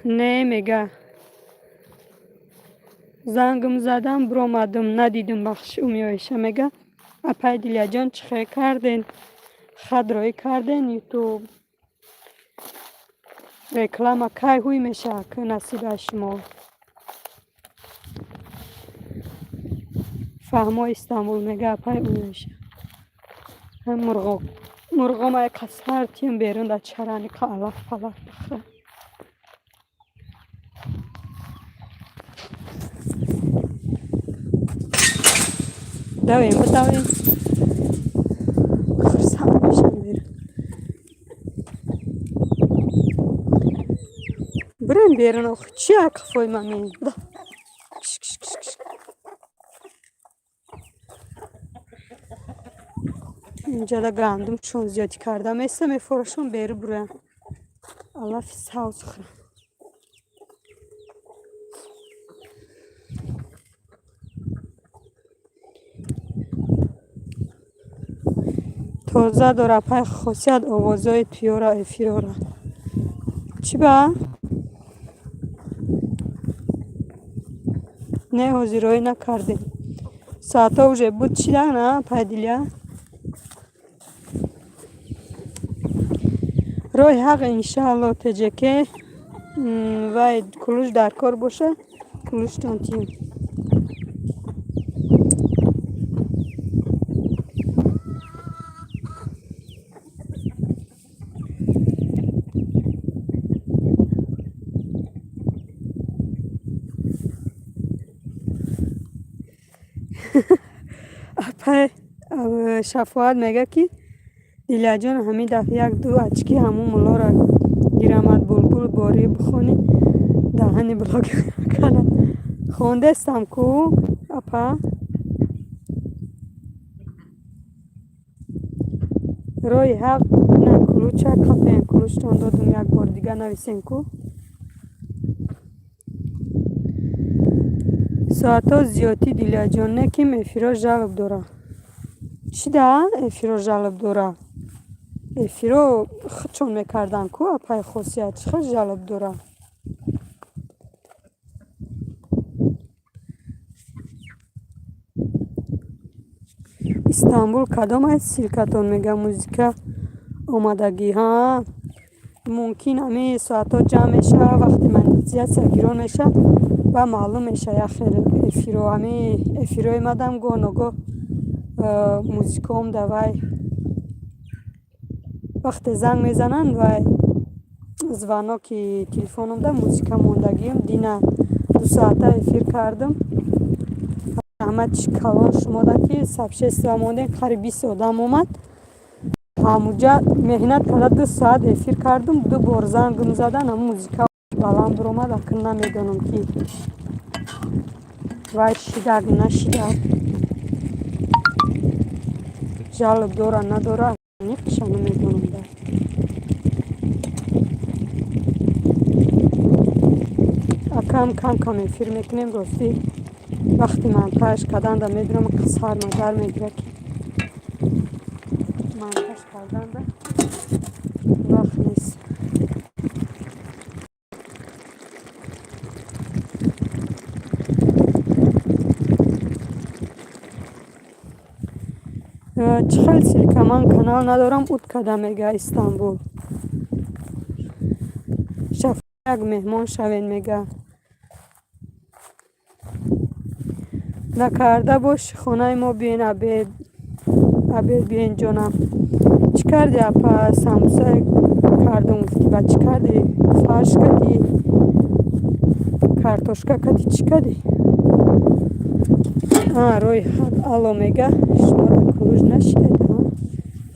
نه میگه زنگم زدم برآمدم ندیدم بخش امیایشه میگه اپای دیلیا جان چه کردین خدرایی کردین یوتیوب رکلام کی هوی میشه که نصیب شما فهمو استانبول میگه اپای امیایشه هم مرغا ما قصر تیم بیرون در چرانی قلق پلق بخره دویم خرسان میشم بیرون بریم بیرون آخه چی اکفای من میده اینجا دا گندم چون زیادی کردم مثل میفروشم بیرو برم الله فیس هاوس خورم تازه داره پای خاصیت آوازهای پیورا افیرورا چی با؟ نه حضیرایی نکردیم ساعتا اوژه بود چی ده نه پای دیلیا روی حق انشاءالله تجه که وای کلوش در کار باشه کلوش تانتیم اپای شفاعت میگه که دیلیا جان همین دفعه یک دو اچکی همون ملا را گیرامد بلبل باری بخونی دهنی بلاگ کنه خونده استم کو اپا روی حق نه کلوچه کپین کلوچتان دادم یک بار دیگه نویسین کو ساعتا زیادی دیلیا جان نه که افیرا جلب داره چی ده؟ افیرا جلب داره افیرا چون میکردن کو اپای خاصیت چه جلب داره استانبول کدام از سیرکتان میگه موزیکا آمادگی ها ممکن همه ساعتا جمع میشه وقتی من زیاد سرگیران میشه و معلوم میشه یا خیر افیرو همه افیروی مدام گو نگو موزیکا هم دوای وقتی زنگ میزنن وای زوانا که تلفنم ده موزیکا موندگیم دینا 2 ساعته افیر کردم همه چی کلان شما ده که سبشه سوامونده قریب 20 آدم اومد همونجا مهنت کرده 2 ساعت افیر کردم 2 بار زنگم زدن هم موزیکا بلند برآمد اکن نمیدونم که وای شیدگ نشیدگ جلب داره نداره نیقش نمیدونم ده کم افیر میکنیم راستی وقتی من پاش کردن ده میدونم قصر نظر میگیره که من پاش کردن ده وقت نیست چخیل سیلکه من کانال ندارم اوت کده میگه استانبول شفا یک مهمان شوین میگه نکرده باش خونه ما بیین عبید بیین جانم چی کردی اپا سموسه کردم گفتی با چی کردی فرش کردی کارتوشکا کردی چی کردی روی حد الو میگه شما را کلوش نشید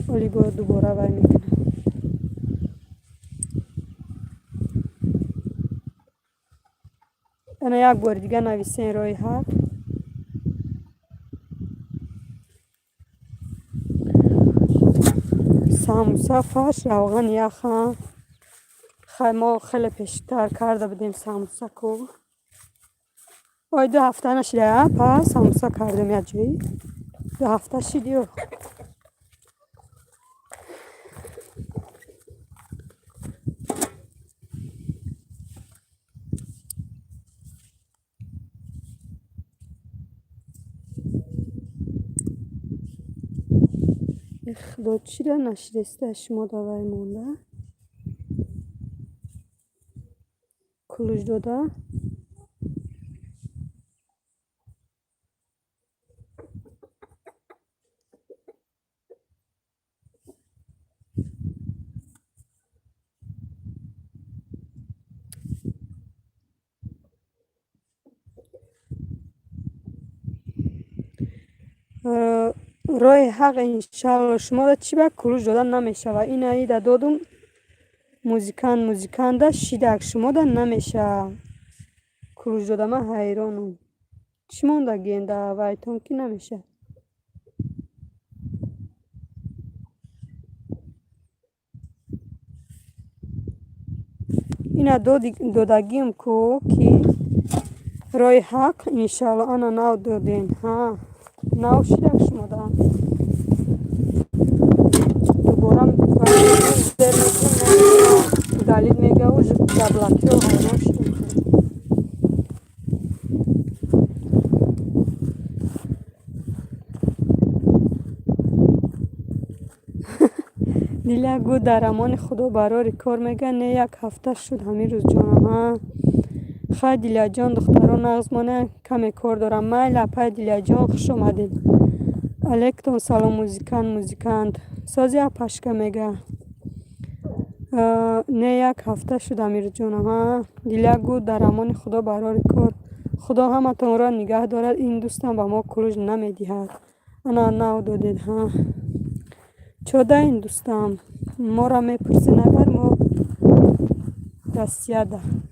ولی باید دوباره وای میکنه انا یک بار دیگه نویسین روی حد سموسه فرش روغن یخم ما خیلی پیشتر کرده بودیم سموسه کو 2 هفته نشده پس سموسه کردیم یک جایی 2 هفته شدی خدا چی را نشسته شما دوای مونده کلوش داده رای حق انشالله شما را چی با کلوش دادن نمیشه و این ایده دادم موزیکانده شیدک شما دا نمیشه کلوش داده من حیرانم چی مونده گینده وایتون که نمیشه اینا دادگیم کو که رای حق انشالله آنا نو دادین ها نو شیدک شما دا دوباره دلیل میگه و جبلکی و حیران شدیم دیله گو در امان خدا برای کار میگه نه یک هفته شد همین روز جانم ها خیلی دیله جان دختران نغزمانه کمی کار دارم من لپای دیله جان خوش آمدین علیکتون سلام موزیکاند سازی پشکه میگه نه یک هفته شد امیر جانم ها دیله گو در امان خدا برای کار خدا همه تون را نگه دارد این دوستم به ما کلوش نمیدهد انا نو دادید ها چوده این دوستم ما را میپرسین اگر ما دستیه ده